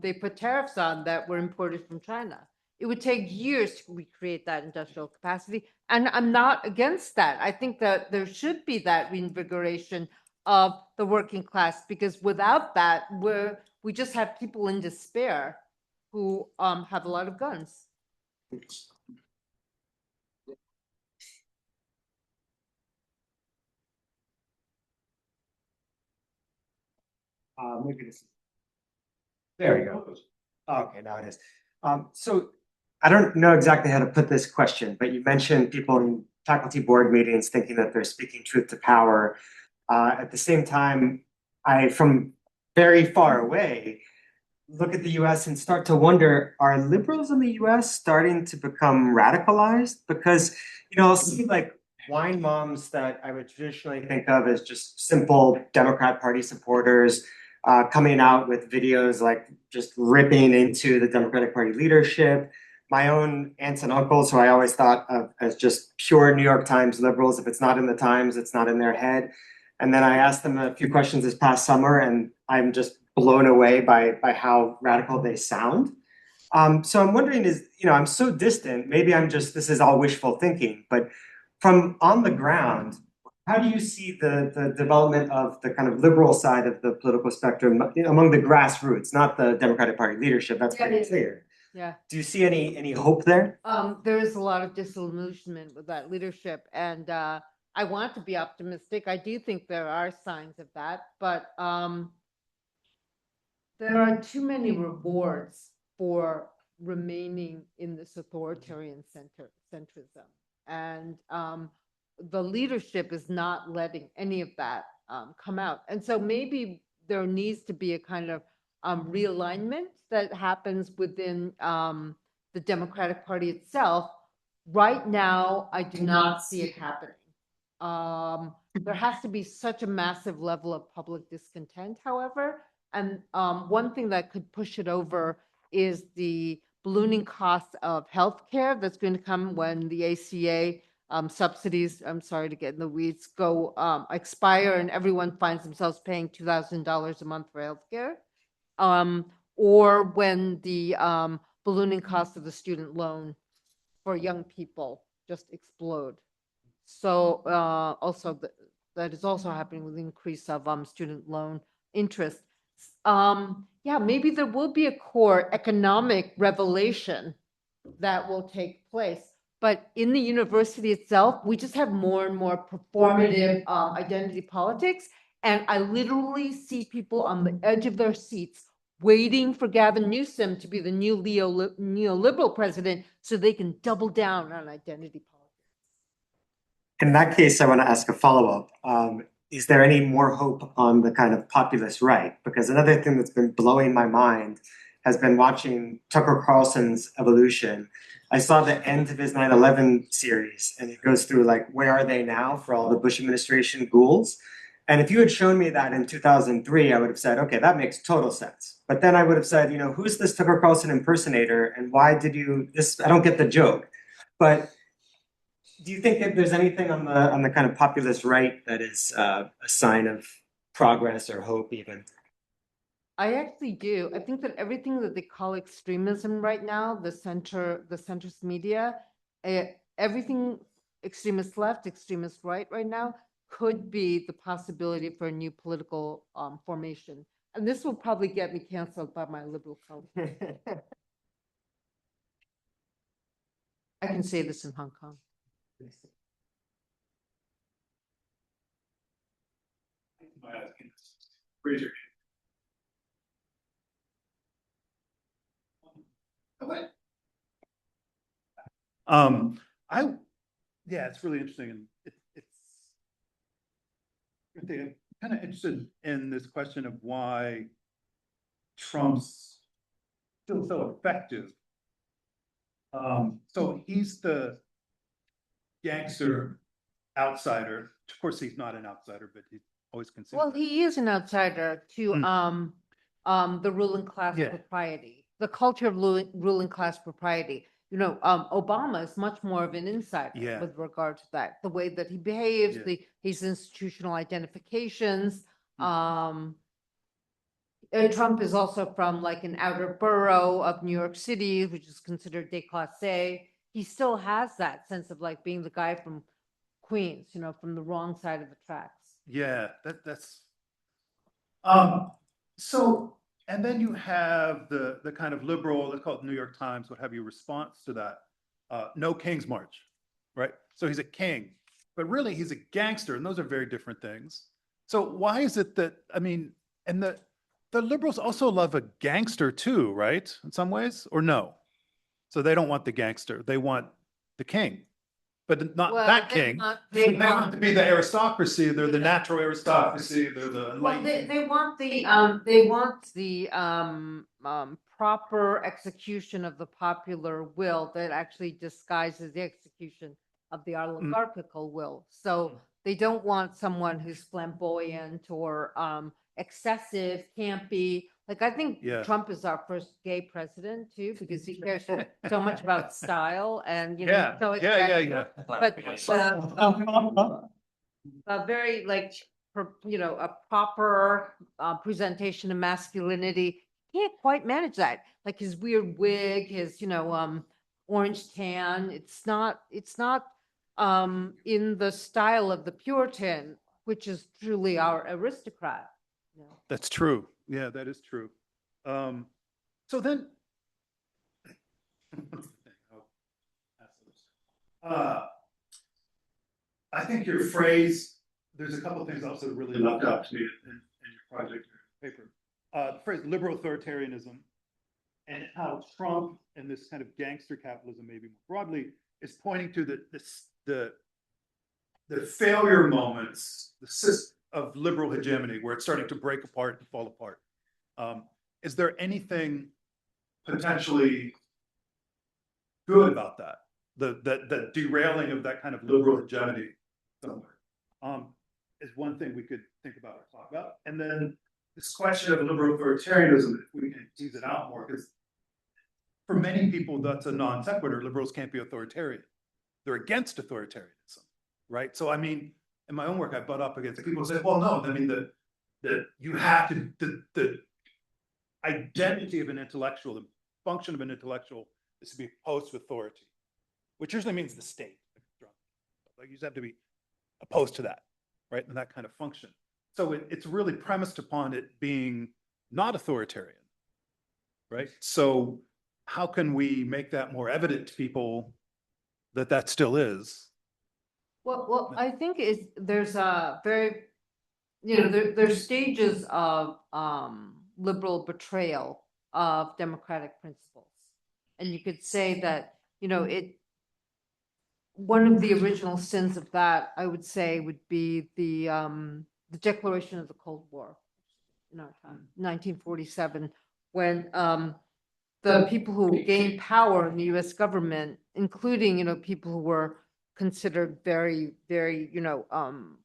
they put tariffs on that were imported from China. It would take years to recreate that industrial capacity. And I'm not against that. I think that there should be that reinvigoration of the working class, because without that, we just have people in despair who have a lot of guns. Maybe this. There we go. Okay, now it is. So I don't know exactly how to put this question, but you mentioned people in faculty board meetings thinking that they're speaking truth to power. At the same time, I, from very far away, look at the US and start to wonder, are liberals in the US starting to become radicalized? Because, I'll see like wine moms that I would traditionally think of as just simple Democrat Party supporters, coming out with videos like just ripping into the Democratic Party leadership. My own aunts and uncles, who I always thought of as just pure New York Times liberals. If it's not in the Times, it's not in their head. And then I asked them a few questions this past summer, and I'm just blown away by how radical they sound. So I'm wondering, I'm so distant, maybe this is all wishful thinking, but from on the ground, how do you see the development of the kind of liberal side of the political spectrum among the grassroots, not the Democratic Party leadership? That's pretty clear. Yeah. Do you see any hope there? There is a lot of disillusionment with that leadership, and I want to be optimistic. I do think there are signs of that, but there are too many rewards for remaining in this authoritarian centrism, and the leadership is not letting any of that come out. And so maybe there needs to be a kind of realignment that happens within the Democratic Party itself. Right now, I do not see it happening. There has to be such a massive level of public discontent, however. And one thing that could push it over is the ballooning cost of healthcare that's going to come when the ACA subsidies, I'm sorry to get in the weeds, go expire, and everyone finds themselves paying $2,000 a month for healthcare. Or when the ballooning cost of the student loan for young people just explode. So also that is also happening with the increase of student loan interest. Yeah, yeah, maybe there will be a core economic revelation that will take place. But in the university itself, we just have more and more performative identity politics. And I literally see people on the edge of their seats waiting for Gavin Newsom to be the new neoliberal president so they can double down on identity politics. In that case, I want to ask a follow-up. Is there any more hope on the kind of populist right? Because another thing that's been blowing my mind has been watching Tucker Carlson's evolution. I saw the end of his 9/11 series, and it goes through like, where are they now for all the Bush administration ghouls? And if you had shown me that in 2003, I would have said, okay, that makes total sense. But then I would have said, who's this Tucker Carlson impersonator, and why did you this? I don't get the joke. But do you think that there's anything on the kind of populist right that is a sign of progress or hope even? I actually do. I think that everything that they call extremism right now, the centrist media, everything extremist left, extremist right now, could be the possibility for a new political formation. And this will probably get me canceled by my liberal colleagues. I can say this in Hong Kong. Raise your hand. Yeah, it's really interesting, and I'm kind of interested in this question of why Trump's still so effective. So he's the gangster outsider. Of course, he's not an outsider, but he's always considered. Well, he is an outsider to the ruling class propriety, the culture of ruling class propriety. Obama is much more of an insider with regard to that, the way that he behaves, his institutional identifications. Trump is also from like an outer borough of New York City, which is considered déclassé. He still has that sense of like being the guy from Queens, from the wrong side of the tracks. Yeah, that's so, and then you have the kind of liberal, let's call it New York Times, what have you, response to that. No King's March, right? So he's a king, but really he's a gangster, and those are very different things. So why is it that, and the liberals also love a gangster too, right? In some ways, or no? So they don't want the gangster, they want the king. But not that king. They want to be the aristocracy. They're the natural aristocracy. They're the enlightened. They want the proper execution of the popular will that actually disguises the execution of the oligarchical will. So they don't want someone who's flamboyant or excessive, campy. Like, I think Trump is our first gay president too, because he cares so much about style and so But a very a proper presentation of masculinity. He can't quite manage that. Like his weird wig, his orange tan. It's not in the style of the Puritan, which is truly our aristocrat. That's true. Yeah, that is true. So then, I think your phrase, there's a couple of things also that really leapt out to me in your project paper. The phrase liberal authoritarianism and how Trump and this kind of gangster capitalism, maybe more broadly, is pointing to the failure moments, the system of liberal hegemony, where it's starting to break apart and fall apart. Is there anything potentially good about that? The derailing of that kind of liberal hegemony somewhere is one thing we could think about or talk about. And then this question of liberal authoritarianism, if we can tease it out more, because for many people, that's a non sequitur. Liberals can't be authoritarian. They're against authoritarianism, right? So, in my own work, I butt up against people who say, well, no, that you have to, the identity of an intellectual, the function of an intellectual is to be opposed to authority, which usually means the state. Like you just have to be opposed to that, right? And that kind of function. So it's really premised upon it being not authoritarian. right? So how can we make that more evident to people that that still is? Well, I think there's a very, there's stages of liberal betrayal of democratic principles. And you could say that, one of the original sins of that, I would say, would be the declaration of the Cold War in our time, 1947, when the people who gained power in the US government, including, people who were considered very, very,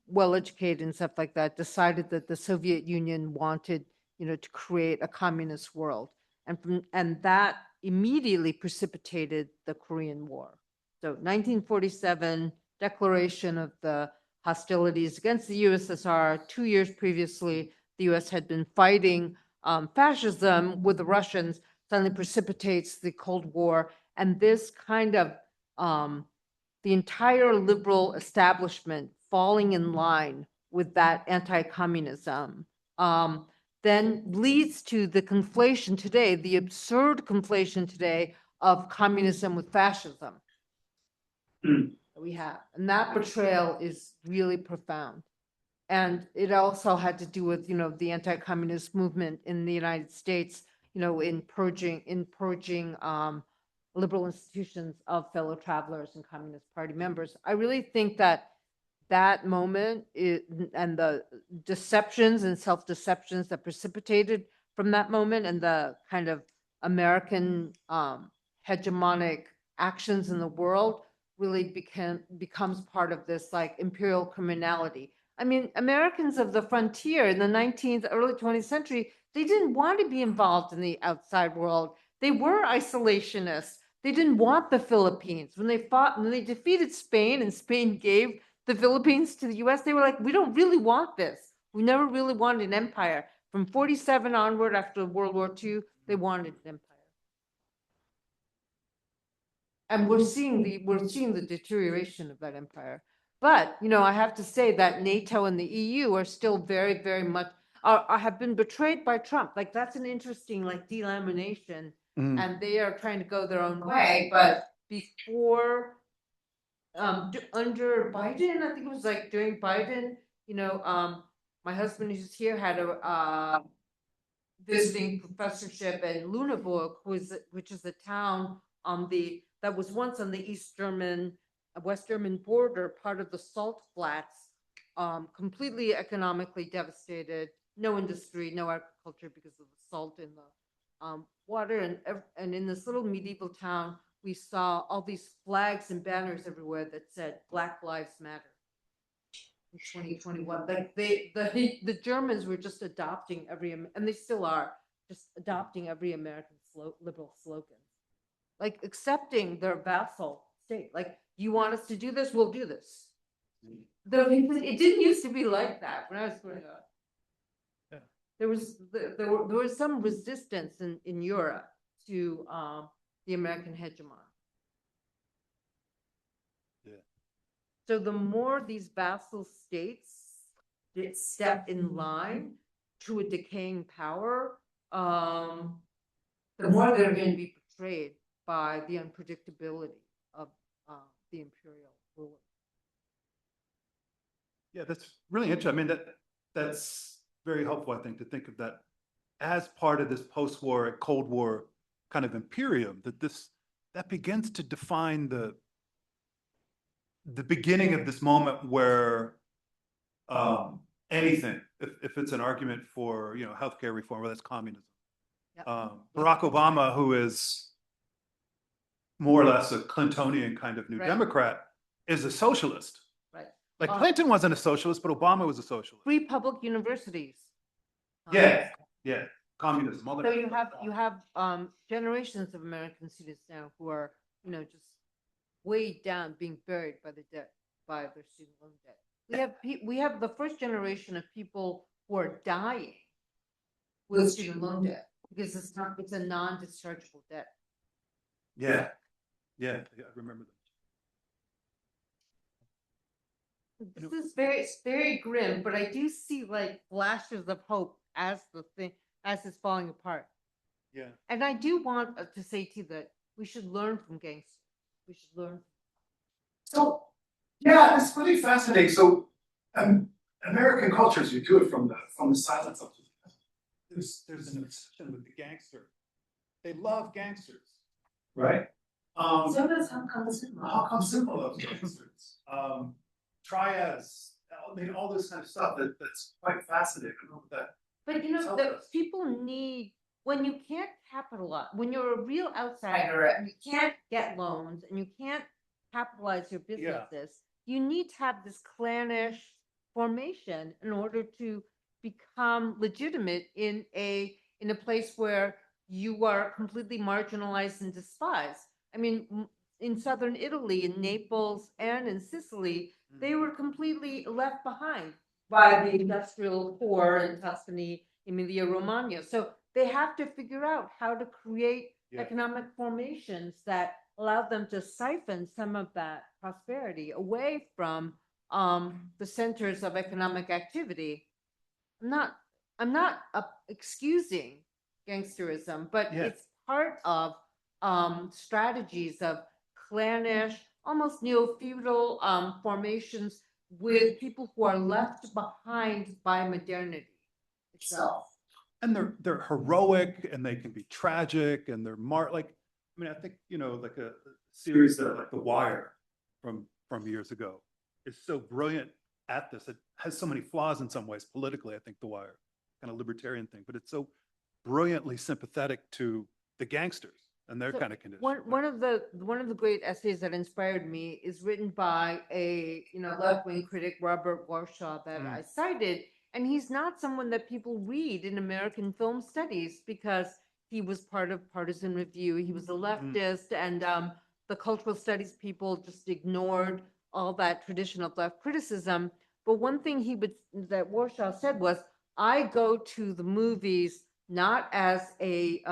well-educated and stuff like that, decided that the Soviet Union wanted, to create a communist world. And that immediately precipitated the Korean War. So 1947, declaration of the hostilities against the USSR. 2 years previously, the US had been fighting fascism with the Russians, suddenly precipitates the Cold War. And this kind of, the entire liberal establishment falling in line with that anti-communism, then leads to the conflation today, the absurd conflation today of communism with fascism that we have. And that betrayal is really profound. And it also had to do with, the anti-communist movement in the United States, in purging liberal institutions of fellow travelers and Communist Party members. I really think that that moment and the deceptions and self-deceptions that precipitated from that moment and the kind of American hegemonic actions in the world really becomes part of this like imperial criminality. I mean, Americans of the frontier in the 19th, early 20th century, they didn't want to be involved in the outside world. They were isolationists. They didn't want the Philippines. When they defeated Spain and Spain gave the Philippines to the US, they were like, we don't really want this. We never really wanted an empire. From 47 onward, after World War II, they wanted an empire. And we're seeing the deterioration of that empire. But, I have to say that NATO and the EU are still very, very much, have been betrayed by Trump. Like, that's an interesting, like, delamination. And they are trying to go their own way. But before, under Biden, I think it was like during Biden, my husband who's here had a visiting professorship in Lüneburg, which is a town that was once on the West German border, part of the salt flats, completely economically devastated, no industry, no agriculture because of the salt in the water. And in this little medieval town, we saw all these flags and banners everywhere that said Black Lives Matter. In 2021, like the Germans were just adopting and they still are just adopting every American liberal slogan, like accepting their vassal state. Like, you want us to do this, we'll do this. It didn't used to be like that when I was growing up. Yeah. There was some resistance in Europe to the American hegemon. So the more these vassal states step in line to a decaying power, the more they're going to be betrayed by the unpredictability of the imperial ruler. Yeah, that's really interesting. I mean, that's very helpful, I think, to think of that as part of this post-war, Cold War kind of imperium, that begins to define the beginning of this moment where anything, if it's an argument for, healthcare reform, well, that's communism. Yep. Barack Obama, who is more or less a Clintonian kind of New Right. Democrat, is a socialist. Right. Like Clinton wasn't a socialist, but Obama was a socialist. Free public universities. Yeah, communism. All that So stuff. you have generations of American students now who are, just weighed down, being buried by the debt, by their student loan debt. We have the first generation of people who are dying with student loan debt because it's a non-dischargeable debt. Yeah, I remember that. This is it's very grim, but I do see like flashes of hope as it's falling apart. Yeah. And I do want to say to you that we should learn from gangsters. We should learn. So, yeah, it's really fascinating. So, American cultures, you do it from the silence up to the there's an obsession with the gangster. They love gangsters, right? So does Hong Kong cinema. Hong Kong cinema loves gangsters. Triads, I mean, all this kind of stuff that's quite fascinating. I don't know what that. But you know, the people need, when you can't capitalize, when you're a real outsider and you can't get loans and you can't capitalize your businesses, you need to have this clannish formation in order to become legitimate in a place where you are completely marginalized and despised. I mean, in southern Italy, in Naples and in Sicily, they were completely left behind by the industrial core in Tuscany, Emilia Romagna. So they have to figure out how to create economic formations that allow them to siphon some of that prosperity away from the centers of economic activity. I'm not excusing gangsterism, but it's part of strategies of clannish, almost neo-feudal formations with people who are left behind by modernity itself. And they're heroic, and they can be tragic, and they're like, I mean, I think, you know, like a series that like The Wire from years ago is so brilliant at this. It has so many flaws in some ways politically. I think The Wire, kind of libertarian thing, but it's so brilliantly sympathetic to the gangsters and their kind of condition. One of the great essays that inspired me is written by a left-wing critic, Robert Warshow, that I cited, and he's not someone that people read in American film studies because he was part of Partisan Review. He was a leftist, and the cultural studies people just ignored all that tradition of left criticism. But one thing that Warshow said was, I go to the movies not as a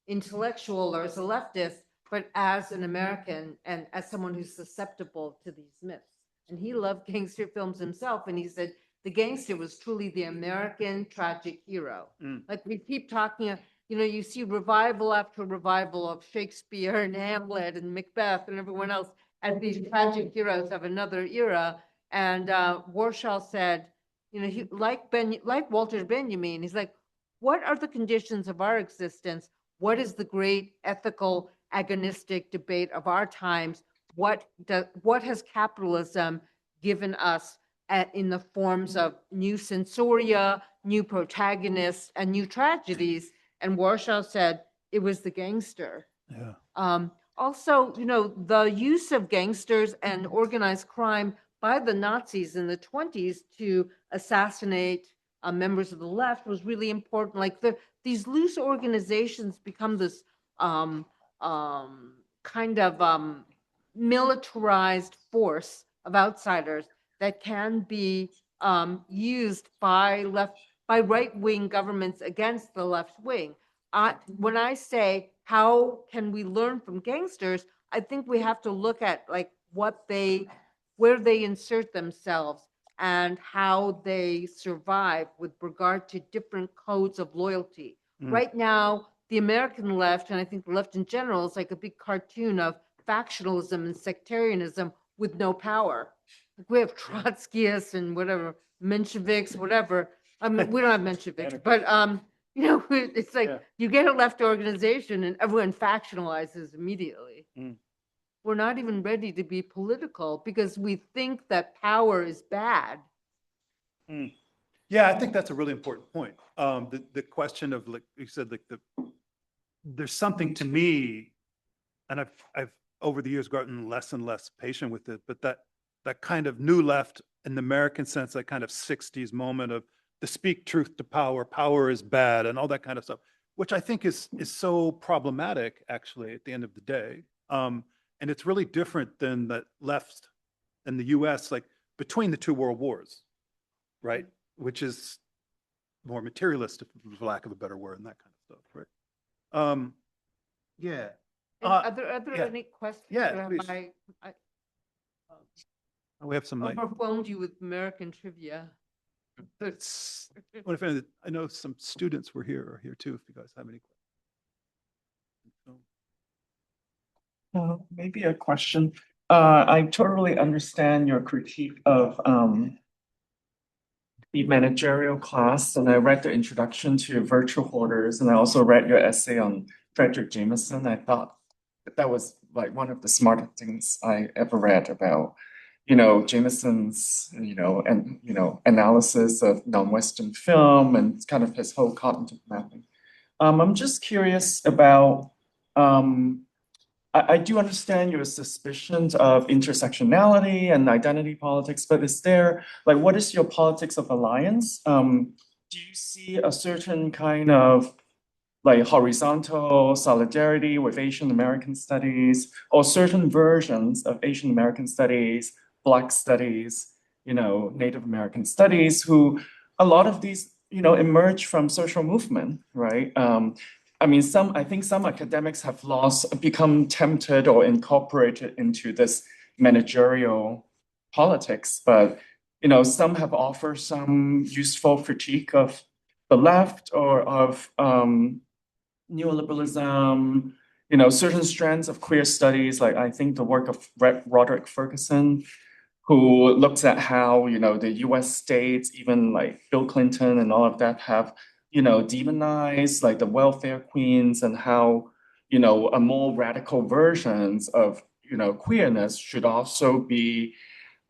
intellectual or as a leftist, but as an American and as someone who's susceptible to these myths. And he loved gangster films himself, and he said the gangster was truly the American tragic hero. Like we keep talking, you see revival after revival of Shakespeare and Hamlet and Macbeth and everyone else as these tragic heroes of another era. And Warshaw said, he, like Walter Benjamin, he's like, what are the conditions of our existence? What is the great ethical agonistic debate of our times? What has capitalism given us in the forms of new sensoria, new protagonists, and new tragedies? And Warshaw said it was the gangster. Yeah. Also, the use of gangsters and organized crime by the Nazis in the 1920s to assassinate members of the left was really important. Like these loose organizations become this kind of militarized force of outsiders that can be used by right-wing governments against the left wing. When I say how can we learn from gangsters, I think we have to look at like where they insert themselves and how they survive with regard to different codes of loyalty. Right now, the American left, and I think the left in general, is like a big cartoon of factionalism and sectarianism with no power. Like we have Trotskyists and whatever, Mensheviks, whatever. I mean, we don't have Mensheviks, but it's like you get a left organization and everyone factionalizes immediately. We're not even ready to be political because we think that power is bad. Yeah, I think that's a really important point. The question of, like you said, like there's something to me, and I've over the years gotten less and less patient with it, but that kind of new left in the American sense, that kind of 60s moment of the speak truth to power, power is bad, and all that kind of stuff, which I think is so problematic actually at the end of the day. And it's really different than the left in the US, like between the two world wars, right? Which is more materialist, for lack of a better word, and that kind of stuff, right? Yeah. Are there any questions? Yeah, please. I We have some like, overwhelmed you with American trivia. I know some students are here too, if you guys have any questions. Maybe a question. I totally understand your critique of the managerial class, and I read the introduction to Virtual Hoarders, and I also read your essay on Frederick Jameson. I thought that was like one of the smartest things I ever read about, Jameson's, analysis of non-Western film and kind of his whole cognitive mapping. I'm just curious about, I do understand your suspicions of intersectionality and identity politics, but what is your politics of alliance? Do you see a certain kind of like horizontal solidarity with Asian American studies or certain versions of Asian American studies, Black studies, Native American studies, who a lot of these, emerge from social movement, right? I think some academics have become tempted or incorporated into this managerial politics, but, some have offered some useful critique of the left or of neoliberalism, certain strands of queer studies, like I think the work of Roderick Ferguson, who looks at how, the US states, even like Bill Clinton and all of that have, demonized like the welfare queens and how, a more radical versions of, queerness should also be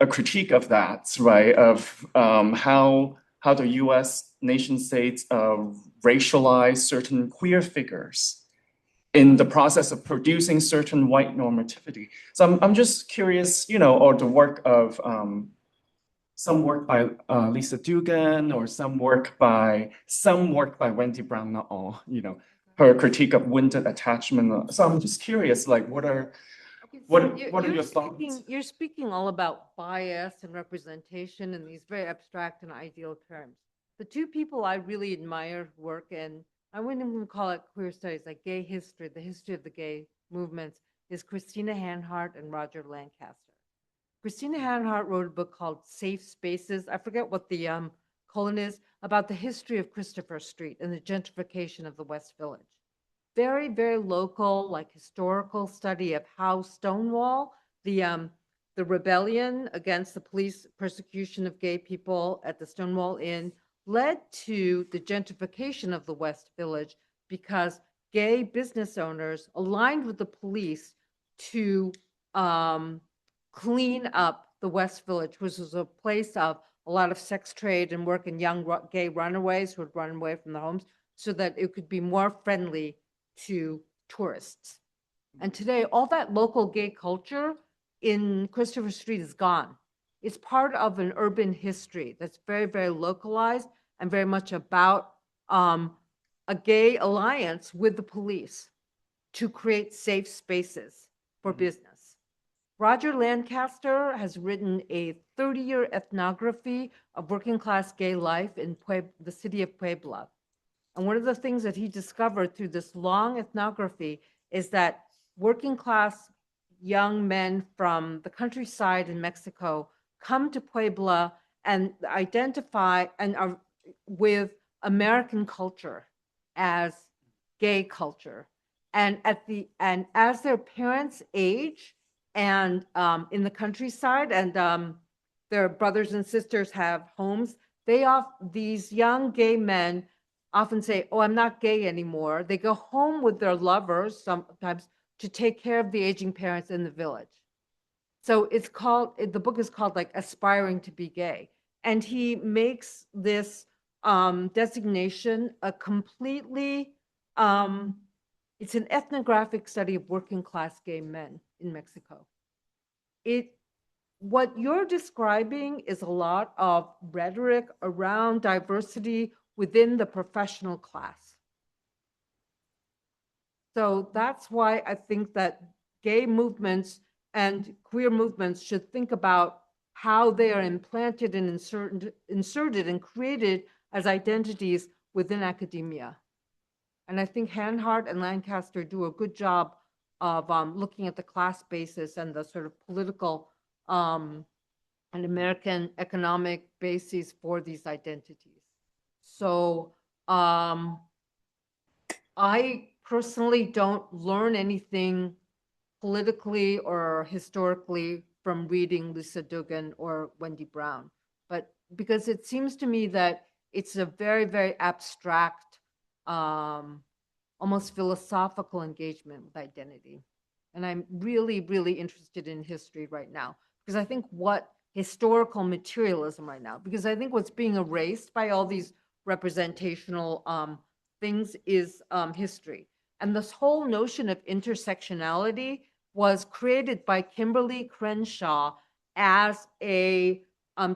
a critique of that, right? Of how the US nation states racialize certain queer figures in the process of producing certain white normativity. So I'm just curious, or the work of some work by Lisa Dugan or some work by Wendy Brown, not all, her critique of wounded attachment. So I'm just curious, like what are your thoughts? You're speaking all about bias and representation in these very abstract and ideal terms. The two people I really admire work in, I wouldn't even call it queer studies, like gay history, the history of the gay movements, is Christina Hanhart and Roger Lancaster. Christina Hanhart wrote a book called Safe Spaces. I forget what the colon is, about the history of Christopher Street and the gentrification of the West Village. Very, very local, like historical study of how Stonewall, the rebellion against the police persecution of gay people at the Stonewall Inn, led to the gentrification of the West Village because gay business owners aligned with the police to clean up the West Village, which was a place of a lot of sex trade and work in young gay runaways who would run away from the homes so that it could be more friendly to tourists. And today, all that local gay culture in Christopher Street is gone. It's part of an urban history that's very, very localized and very much about a gay alliance with the police to create safe spaces for business. Roger Lancaster has written a 30-year ethnography of working class gay life in the city of Puebla. And one of the things that he discovered through this long ethnography is that working class young men from the countryside in Mexico come to Puebla and identify and are with American culture as gay culture. And as their parents age and in the countryside and their brothers and sisters have homes, these young gay men often say, "Oh, I'm not gay anymore." They go home with their lovers sometimes to take care of the aging parents in the village. So the book is called like Aspiring to be Gay. And he makes this designation a completely, it's an ethnographic study of working class gay men in Mexico. What you're describing is a lot of rhetoric around diversity within the professional class. So that's why I think that gay movements and queer movements should think about how they are implanted and inserted and created as identities within academia. And I think Hanhart and Lancaster do a good job of looking at the class basis and the sort of political and American economic bases for these identities. So I personally don't learn anything politically or historically from reading Lisa Duggan or Wendy Brown, but because it seems to me that it's a very, very abstract, almost philosophical engagement with identity. And I'm really, really interested in history right now, because I think what historical materialism right now, because I think what's being erased by all these representational things is history. And this whole notion of intersectionality was created by Kimberly Crenshaw as a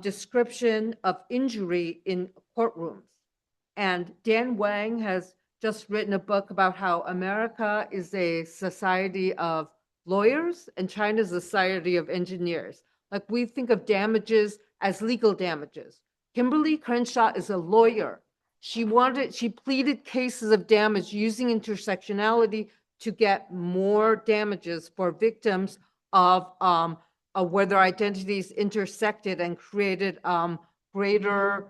description of injury in courtrooms. And Dan Wang has just written a book about how America is a society of lawyers and China is a society of engineers. Like, we think of damages as legal damages. Kimberly Crenshaw is a lawyer. She pleaded cases of damage using intersectionality to get more damages for victims of where their identities intersected and created greater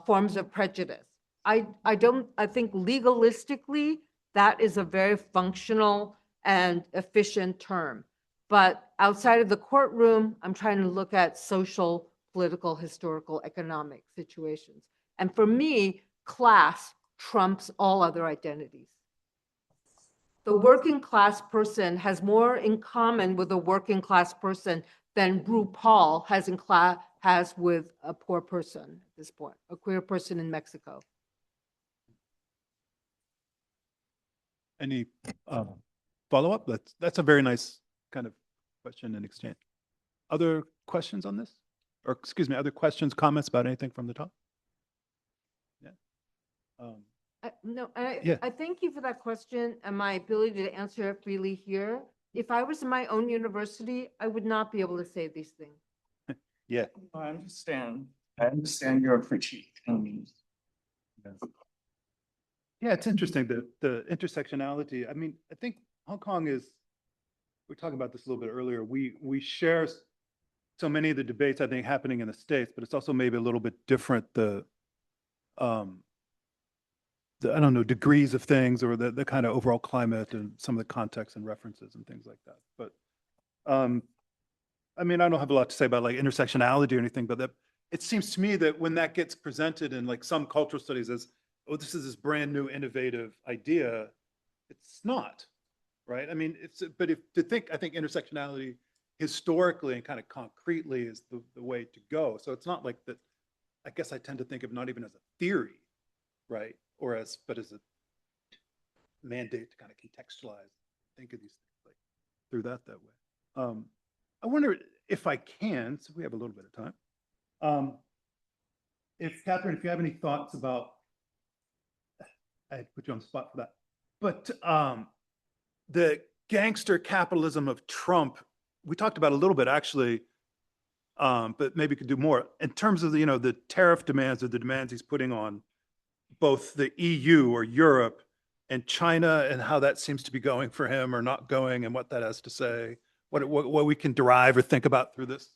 forms of prejudice. I think legalistically, that is a very functional and efficient term. But outside of the courtroom, I'm trying to look at social, political, historical, economic situations. And for me, class trumps all other identities. The working class person has more in common with a working class person than RuPaul has with a poor person at this point, a queer person in Mexico. Any follow-up? That's a very nice kind of question and exchange. Other questions on this? Or excuse me, other questions, comments about anything from the top? Yeah. I thank you for that question and my ability to answer it freely here. If I was in my own university, I would not be able to say these things. Yeah. I understand. I understand your critique. Yeah, it's interesting, the intersectionality. I mean, I think Hong Kong is, we were talking about this a little bit earlier, we share so many of the debates, I think, happening in the States, but it's also maybe a little bit different, I don't know, degrees of things or the kind of overall climate and some of the context and references and things like that. But I mean, I don't have a lot to say about like intersectionality or anything, but it seems to me that when that gets presented in like some cultural studies as, oh, this is this brand new innovative idea, it's not, right? I mean, but I think intersectionality historically and kind of concretely is the way to go. So it's not like that, I guess I tend to think of not even as a theory, right? But as a mandate to kind of contextualize, think of these things like through that way. I wonder if I can, so we have a little bit of time. If Catherine, if you have any thoughts about, I had to put you on the spot for that, but the gangster capitalism of Trump, we talked about a little bit actually, but maybe could do more in terms of the tariff demands or the demands he's putting on both the EU or Europe and China, and how that seems to be going for him or not going, and what that has to say, what we can derive or think about through this.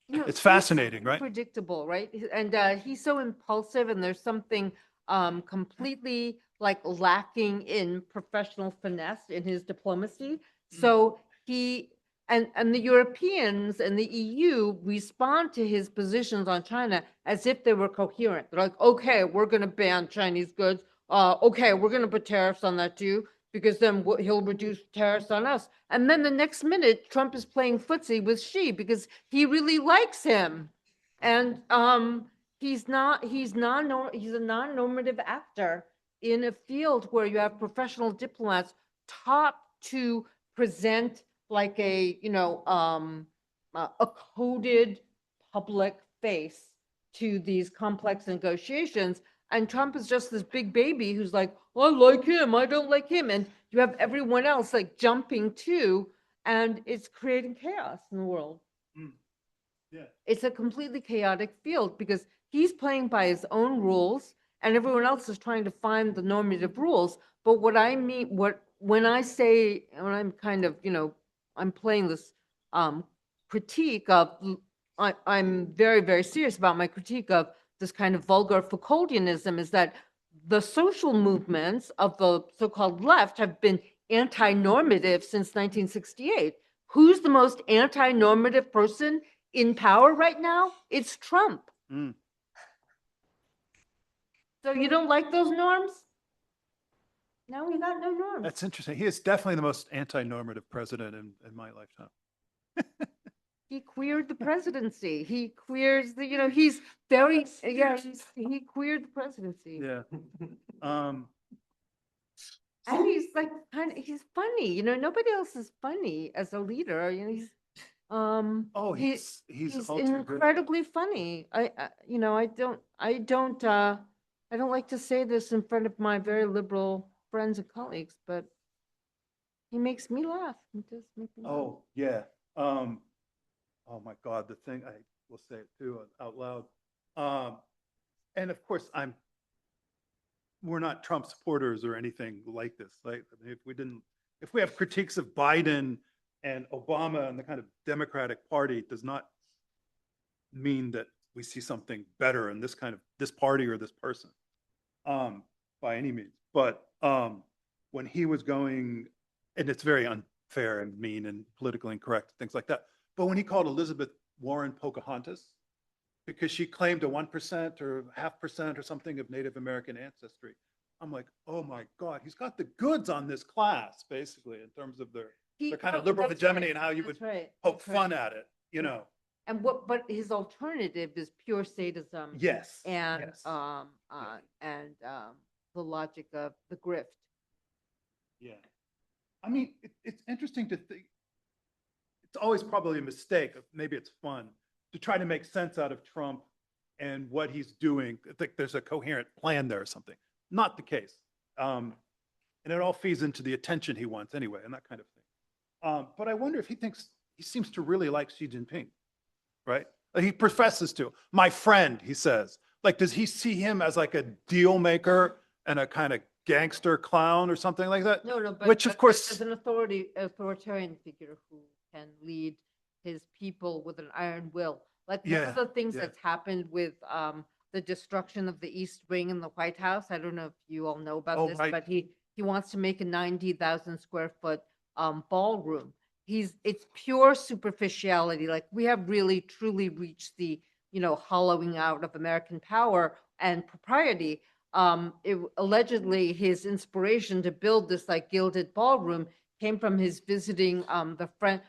It's fascinating, right? Predictable, right? And he's so impulsive, and there's something completely like lacking in professional finesse in his diplomacy. So he and the Europeans and the EU respond to his positions on China as if they were coherent. They're like, okay, we're going to ban Chinese goods. Okay, we're going to put tariffs on that too, because then he'll reduce tariffs on us. And then the next minute, Trump is playing footsie with Xi because he really likes him. And he's a non-normative actor in a field where you have professional diplomats taught to present like a coded public face to these complex negotiations. And Trump is just this big baby who's like, I like him, I don't like him. And you have everyone else like jumping too, and it's creating chaos in the world. Yeah. It's a completely chaotic field because he's playing by his own rules and everyone else is trying to find the normative rules. But what I mean, when I'm kind of, I'm playing this critique of, I'm very, very serious about my critique of this kind of vulgar Foucauldianism, is that the social movements of the so-called left have been anti-normative since 1968. Who's the most anti-normative person in power right now? It's Trump. Mm. So you don't like those norms? No, we got no norms. That's interesting. He is definitely the most anti-normative president in my lifetime. He queered the presidency. He queers the, he's very, yeah, he queered the presidency. Yeah. Um, And he's like, he's funny, nobody else is funny as a leader, he's, oh, he's he's altogether good. incredibly funny. I don't like to say this in front of my very liberal friends and colleagues, but he makes me laugh. He does make me laugh. Oh, yeah. Oh my God, the thing, I will say it too out loud. And of course, we're not Trump supporters or anything like this. Like, I mean, if we have critiques of Biden and Obama and the kind of Democratic Party, it does not mean that we see something better in this party or this person, by any means. But when he was going, and it's very unfair and mean and politically incorrect, things like that. But when he called Elizabeth Warren Pocahontas, because she claimed a 1% or 0.5% or something of Native American ancestry, I'm like, oh my God, he's got the goods on this class, basically, in terms of their kind of liberal hegemony and how you would poke fun at it, And but his alternative is pure sadism. Yes. And yes. The logic of the grift. Yeah. I mean, it's interesting to think. It's always probably a mistake. Maybe it's fun to try to make sense out of Trump and what he's doing. I think there's a coherent plan there or something. Not the case. And it all feeds into the attention he wants anyway, and that kind of thing. But I wonder if he seems to really like Xi Jinping, right? Like, he professes to. My friend, he says. Like, does he see him as like a deal maker and a kind of gangster clown or something like that? No, but Which, of course, as an authoritarian figure who can lead his people with an iron will. Like, one of the things that's happened with the destruction of the East Wing in the White House. I don't know if you all know about this, right. but he wants to make a 90,000 square foot ballroom. It's pure superficiality. Like, we have really truly reached the hollowing out of American power and propriety. Allegedly, his inspiration to build this like gilded ballroom came from his visiting the French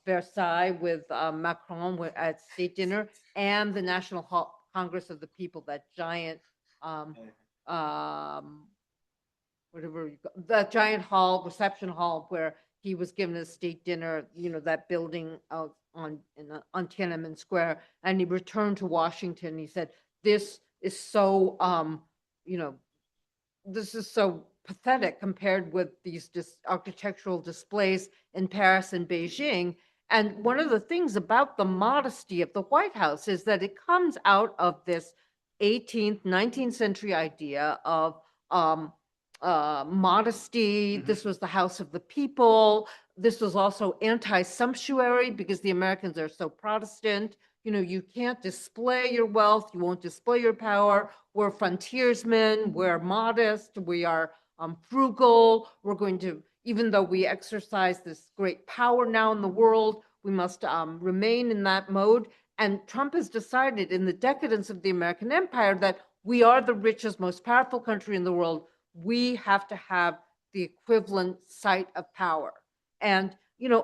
Versailles with Macron at state dinner and the National Congress of the People, that giant that giant hall, reception hall, where he was given a state dinner, that building out on Tiananmen Square. And he returned to Washington. He said, this is so, this is so pathetic compared with these architectural displays in Paris and Beijing. And one of the things about the modesty of the White House is that it comes out of this 18th, 19th century idea of modesty. Mhm. This was the house of the people. This was also anti-sumptuary because the Americans are so Protestant. You can't display your wealth. You won't display your power. We're frontiersmen. We're modest. We are frugal. We're going to, even though we exercise this great power now in the world, we must remain in that mode. And Trump has decided in the decadence of the American empire that we are the richest, most powerful country in the world. We have to have the equivalent site of power. And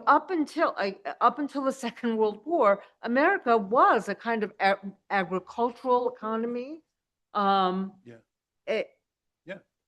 up until the Second World War, America was a kind of agricultural economy.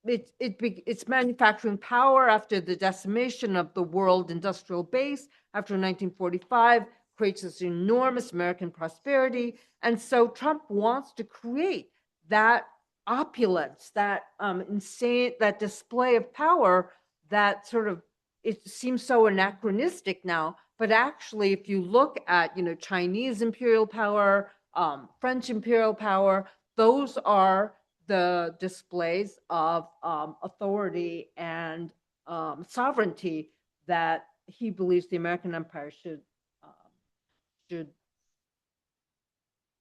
It's manufacturing power after the decimation of the world industrial base after 1945 creates this enormous American prosperity. And so Trump wants to create that opulence, that insane, that display of power that sort of, it seems so anachronistic now, but actually, if you look at, Chinese imperial power, French imperial power, those are the displays of authority and sovereignty that he believes the American empire should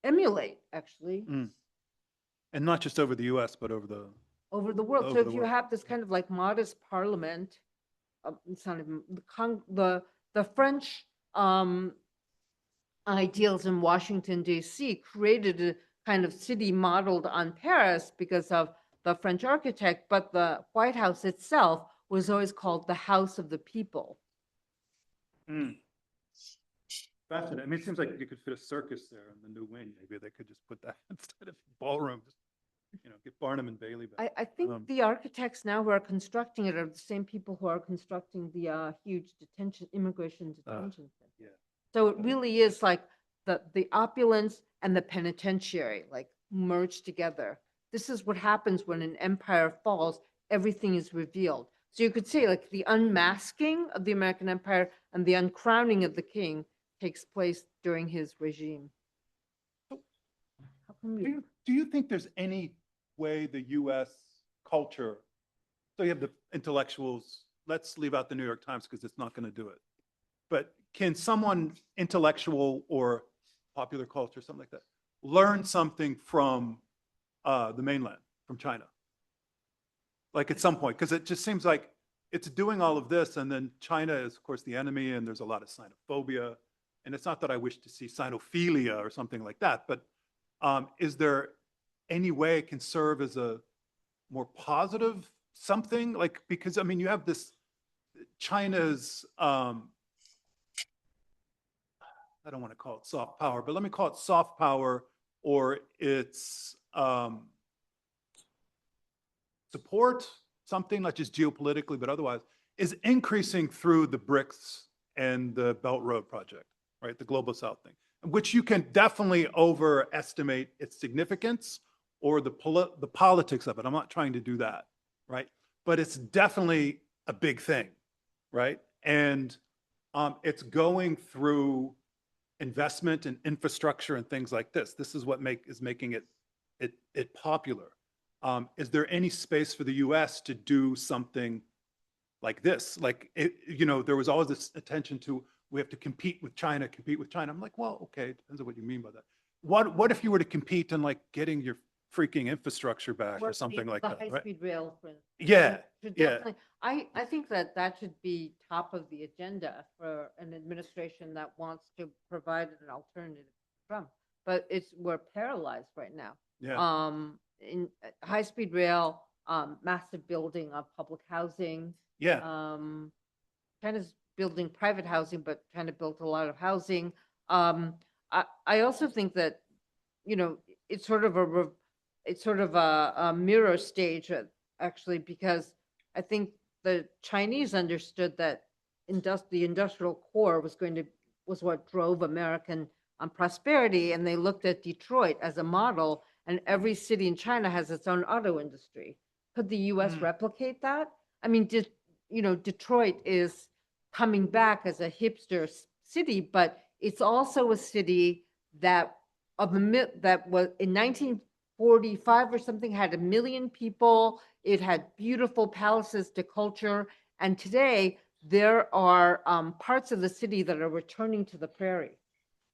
emulate, actually. And not just over the U.S., but over over the world. So Over if the you world. have this kind of like modest parliament, it's not even the French ideals in Washington, D.C. created a kind of city modeled on Paris because of the French architect, but the White House itself was always called the House of the People. Fascinating. I mean, it seems like you could fit a circus there in the new wing. Maybe they could just put that instead of ballrooms. You know, get Barnum and Bailey back. I think the architects now who are constructing it are the same people who are constructing the huge immigration detention center. yeah. So it really is like the opulence and the penitentiary like merged together. This is what happens when an empire falls, everything is revealed. So you could say like the unmasking of the American empire and the uncrowning of the king takes place during his regime. How come Do you think there's any way the US culture, so you have the intellectuals, let's leave out the New York Times because it's not going to do it. But can someone intellectual or popular culture, something like that, learn something from the mainland, from China? Like at some point, because it just seems like it's doing all of this, and then China is, of course, the enemy, and there's a lot of xenophobia. And it's not that I wish to see xenophilia or something like that, but is there any way it can serve as a more positive something? Like, because I mean, you have this China's, I don't want to call it soft power, but let me call it soft power, or its support, something not just geopolitically, but otherwise, is increasing through the BRICS and the Belt Road Project, right? The Global South thing, which you can definitely overestimate its significance or the politics of it. I'm not trying to do that, right? But it's definitely a big thing, right? And it's going through investment in infrastructure and things like this. This is what is making it popular. Is there any space for the US to do something like this? Like, there was always this attention to, we have to compete with China. I'm like, well, okay, it depends on what you mean by that. What if you were to compete in like getting your freaking infrastructure back or something like that, the right? high-speed rail, for instance. Yeah, yeah. Definitely. I think that should be top of the agenda for an administration that wants to provide an alternative to Trump. But we're paralyzed right now. Yeah. In high-speed rail, massive building of public housing. Yeah. China's building private housing, but China built a lot of housing. I also think that, it's sort of a mirror stage, actually, because I think the Chinese understood that the industrial core was what drove American prosperity, and they looked at Detroit as a model, and every city in China has its own auto industry. Could the U.S. replicate that? I mean, Detroit is coming back as a hipster city, but it's also a city that was in 1945 or something, had 1 million people. It had beautiful palaces to culture. And today there are parts of the city that are returning to the prairie.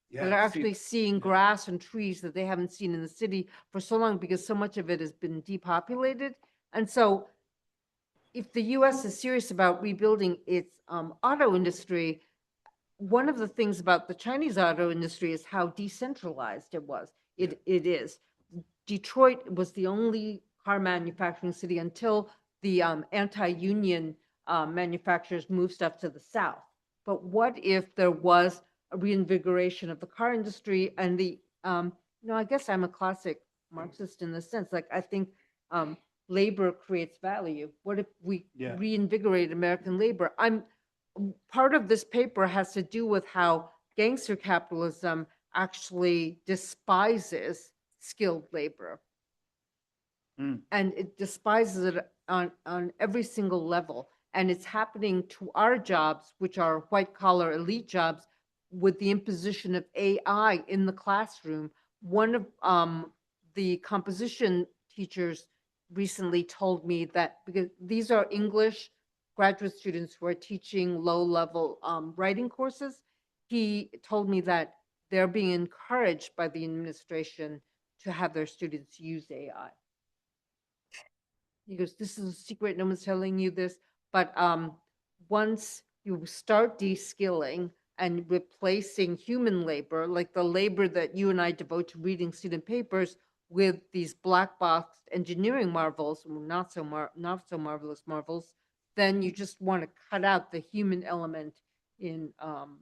Yeah, That are actually seeing grass and trees that they haven't seen in the city for so long, because so much of it has been depopulated. And so if the US is serious about rebuilding its auto industry, one of the things about the Chinese auto industry is how decentralized it was. It is. Detroit was the only car manufacturing city until the anti-union manufacturers moved stuff to the south. But what if there was a reinvigoration of the car industry and I guess I'm a classic Marxist in this sense. Like, I think labor creates value. What if we reinvigorate American labor? Part of this paper has to do with how gangster capitalism actually despises skilled labor. And it despises it on every single level. And it's happening to our jobs, which are white collar elite jobs, with the imposition of AI in the classroom. One of the composition teachers recently told me that, because these are English graduate students who are teaching low-level writing courses, he told me that they're being encouraged by the administration to have their students use AI. He goes, this is a secret, no one's telling you this. But once you start de-skilling and replacing human labor, like the labor that you and I devote to reading student papers, with these black box engineering marvels, not so marvelous marvels, then you just want to cut out the human element in all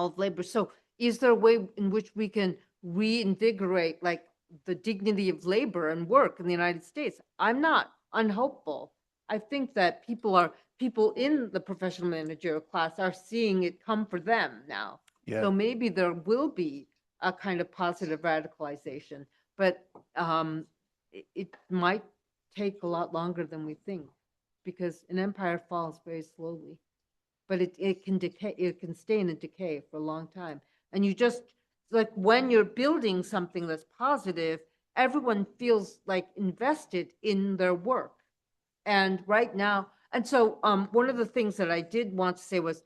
of labor. So is there a way in which we can reinvigorate like the dignity of labor and work in the United States? I'm not unhopeful. I think that people in the professional managerial class are seeing it come for them now. Yeah. So maybe there will be a kind of positive radicalization, but it might take a lot longer than we think, because an empire falls very slowly, but it can decay, it can stay in a decay for a long time. And you just, like when you're building something that's positive, everyone feels like invested in their work. And right now, and so one of the things that I did want to say was,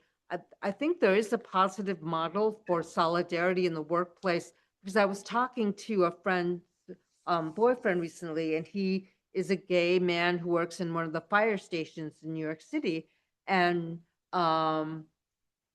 I think there is a positive model for solidarity in the workplace, because I was talking to a friend's boyfriend recently, and he is a gay man who works in one of the fire stations in New York City. And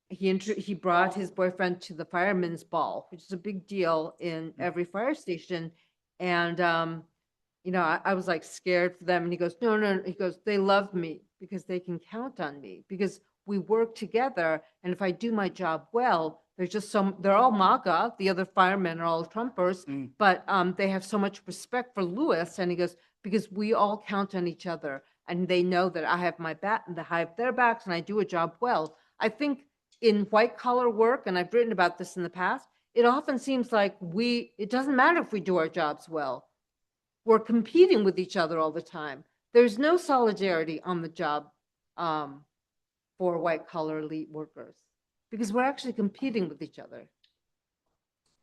he brought his boyfriend to the firemen's ball, which is a big deal in every fire station. And I was like scared for them. And he goes, no. He goes, they love me because they can count on me, because we work together. And if I do my job well, they're all MAGA. The other firemen are all Trumpers, but they have so much respect for Lewis. And he goes, because we all count on each other, and they know that I have my back and I have their backs, and I do a job well. I think in white collar work, and I've written about this in the past, it often seems like it doesn't matter if we do our jobs well. We're competing with each other all the time. There's no solidarity on the job for white collar elite workers, because we're actually competing with each other.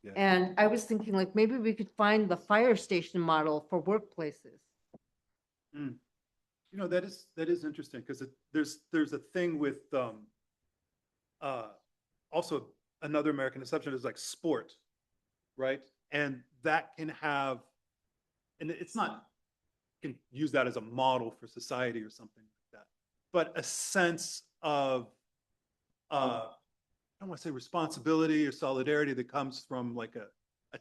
Yeah. And I was thinking, like, maybe we could find the fire station model for workplaces. That is interesting, because there's a thing with also another American exception is like sport, right? And that can have, and it's not, you can use that as a model for society or something like that, but a sense of I don't want to say responsibility or solidarity that comes from like a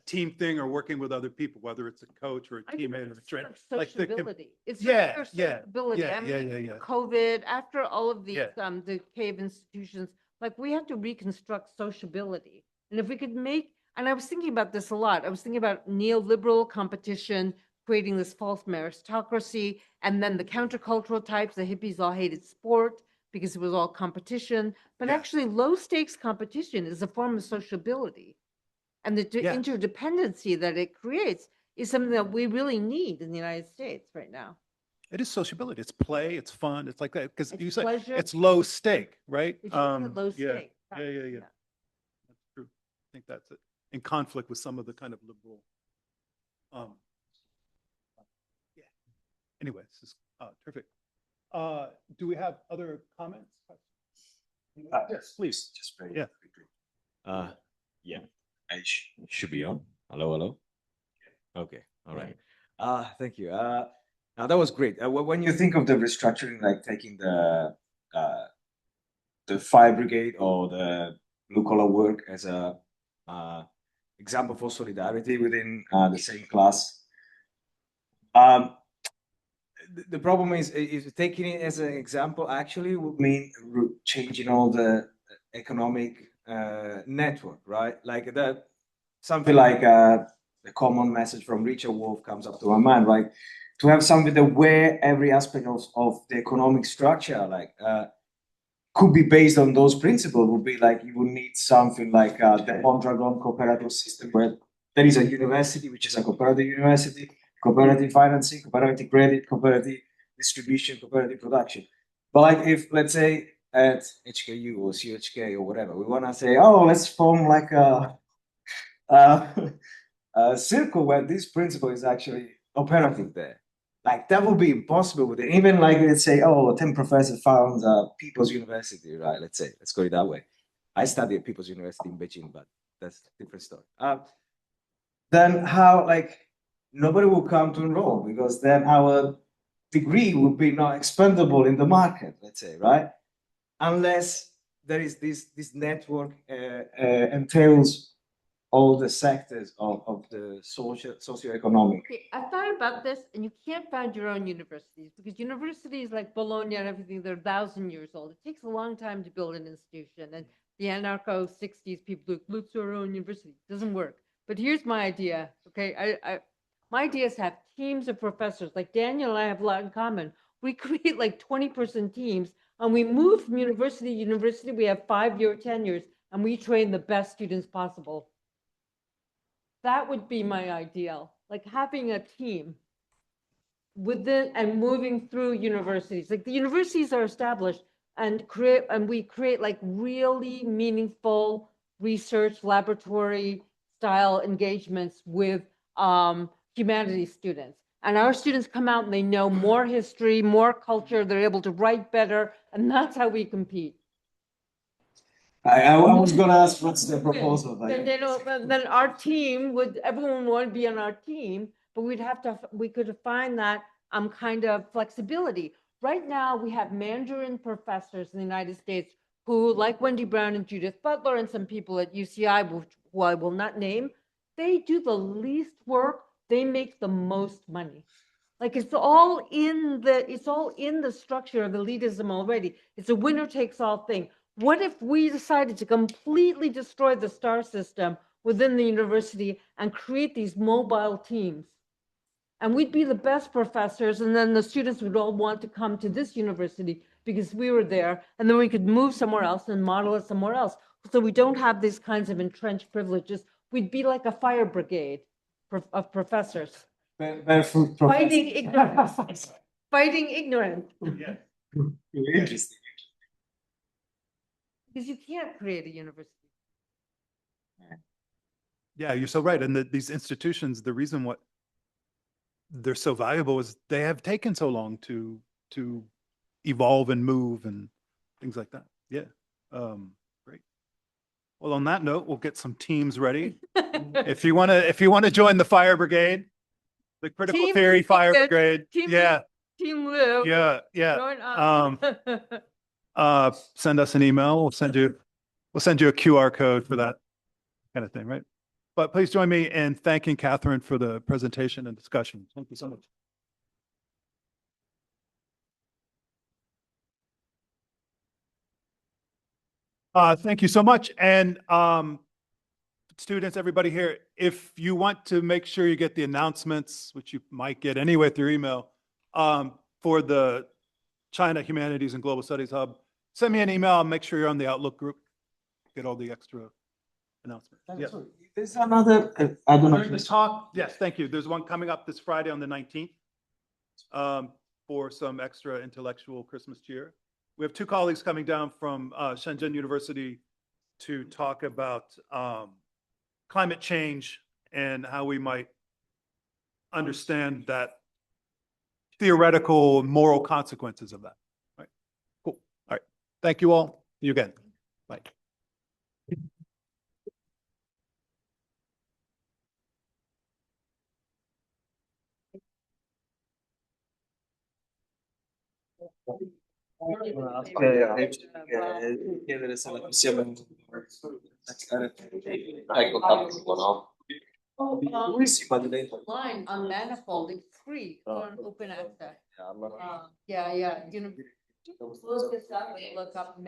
team thing, or working with other people, whether it's a coach or a teammate or a trainer. Sociability. It's yeah, sociability. yeah, I mean, yeah. COVID, after all of these the cave institutions, like we have to reconstruct sociability. And if we could and I was thinking about this a lot. I was thinking about neoliberal competition, creating this false meritocracy, and then the countercultural types. The hippies all hated sport because it was all competition. But actually, low stakes competition is a form of sociability. And the interdependency that it creates is something that we really need in the United States right now. It is sociability. It's play. It's fun. It's like that, because you said pleasure. It's low stake, right? It's low stake. Yeah. That's true. I think that's it. In conflict with some of the kind of liberal. Anyway, this is terrific. Do we have other comments? Yes, please. Just very quickly. Yeah, I should be on. Hello. Okay, all right. Thank you. Now that was great. When you think of the restructuring, like taking the fire brigade or the blue collar work as a example for solidarity within the same class. The problem is taking it as an example actually would mean changing all the economic network, right? Like something like the common message from Richard Wolff comes up to my mind, right? To have something that where every aspect of the economic structure, like could be based on those principles, would be like you would need something like the Mondragon cooperative system, where there is a university, which is a cooperative university, cooperative financing, cooperative credit, cooperative distribution, cooperative production. But like if, let's say, at HKU or CHK or whatever, we want to say, oh, let's form like a circle where this principle is actually operative there. Like that would be impossible with it. Even like, let's say, 10 professors found People's University, right? Let's go it that way. I studied at People's University in Beijing, but that's a different story. Then how, like, nobody will come to enroll, because then our degree would be not expendable in the market, let's say, right? Unless there is this network entails all the sectors of the socioeconomic. Okay, I thought about this, and you can't found your own universities because universities like Bologna and everything, they're 1,000 years old. It takes a long time to build an institution. And the anarcho 60s people do, let's do our own university. It doesn't work. But here's my idea. Okay, my idea is to have teams of professors. Like Daniel and I have a lot in common. We create like 20-person teams, and we move from university to university. We have 5-year tenures, and we train the best students possible. That would be my ideal, like having a team within and moving through universities. Like the universities are established and we create like really meaningful research laboratory style engagements with humanities students. And our students come out and they know more history, more culture, they're able to write better, and that's how we compete. I was gonna ask what's the proposal like? Then our team everyone would be on our team, but we could find that kind of flexibility. Right now, we have Mandarin professors in the United States who, like Wendy Brown and Judith Butler and some people at UCI, who I will not name, they do the least work, they make the most money. Like it's all in the structure of elitism already. It's a winner takes all thing. What if we decided to completely destroy the star system within the university and create these mobile teams? And we'd be the best professors, and then the students would all want to come to this university because we were there, and then we could move somewhere else and model it somewhere else. So we don't have these kinds of entrenched privileges. We'd be like a fire brigade of professors. Barefoot Fighting ignorance. Fighting ignorance. Yeah. Interesting. Because you can't create a university. Yeah, you're so right. And these institutions, the reason what they're so valuable is they have taken so long to evolve and move and things like that. Yeah. Great. Well, on that note, we'll get some teams ready. If you want to join the fire brigade, the critical Team theory fire Vukovich, brigade. Team Yeah. Team Liu. Yeah. Join us. Send us an email. We'll send you a QR code for that kind of thing, right? But please join me in thanking Catherine for the presentation and discussion. Thank you so much. Thank you so much. And students, everybody here, if you want to make sure you get the announcements, which you might get anyway through email, for the China Humanities and Global Studies Hub, send me an email. I'll make sure you're on the Outlook group. Get all the extra announcements. Yeah. There's another, I don't know. During the talk, yes, thank you. There's one coming up this Friday on the 19th for some extra intellectual Christmas cheer. We have two colleagues coming down from Shenzhen University to talk about climate change and how we might understand that theoretical moral consequences of that. Right. Cool. All right. Thank you all. See you again. Bye. Chiedere se la possiamo Lui si fa dentro. Line on Manifold, it's free, on open access. Yeah. You know, look this up and look up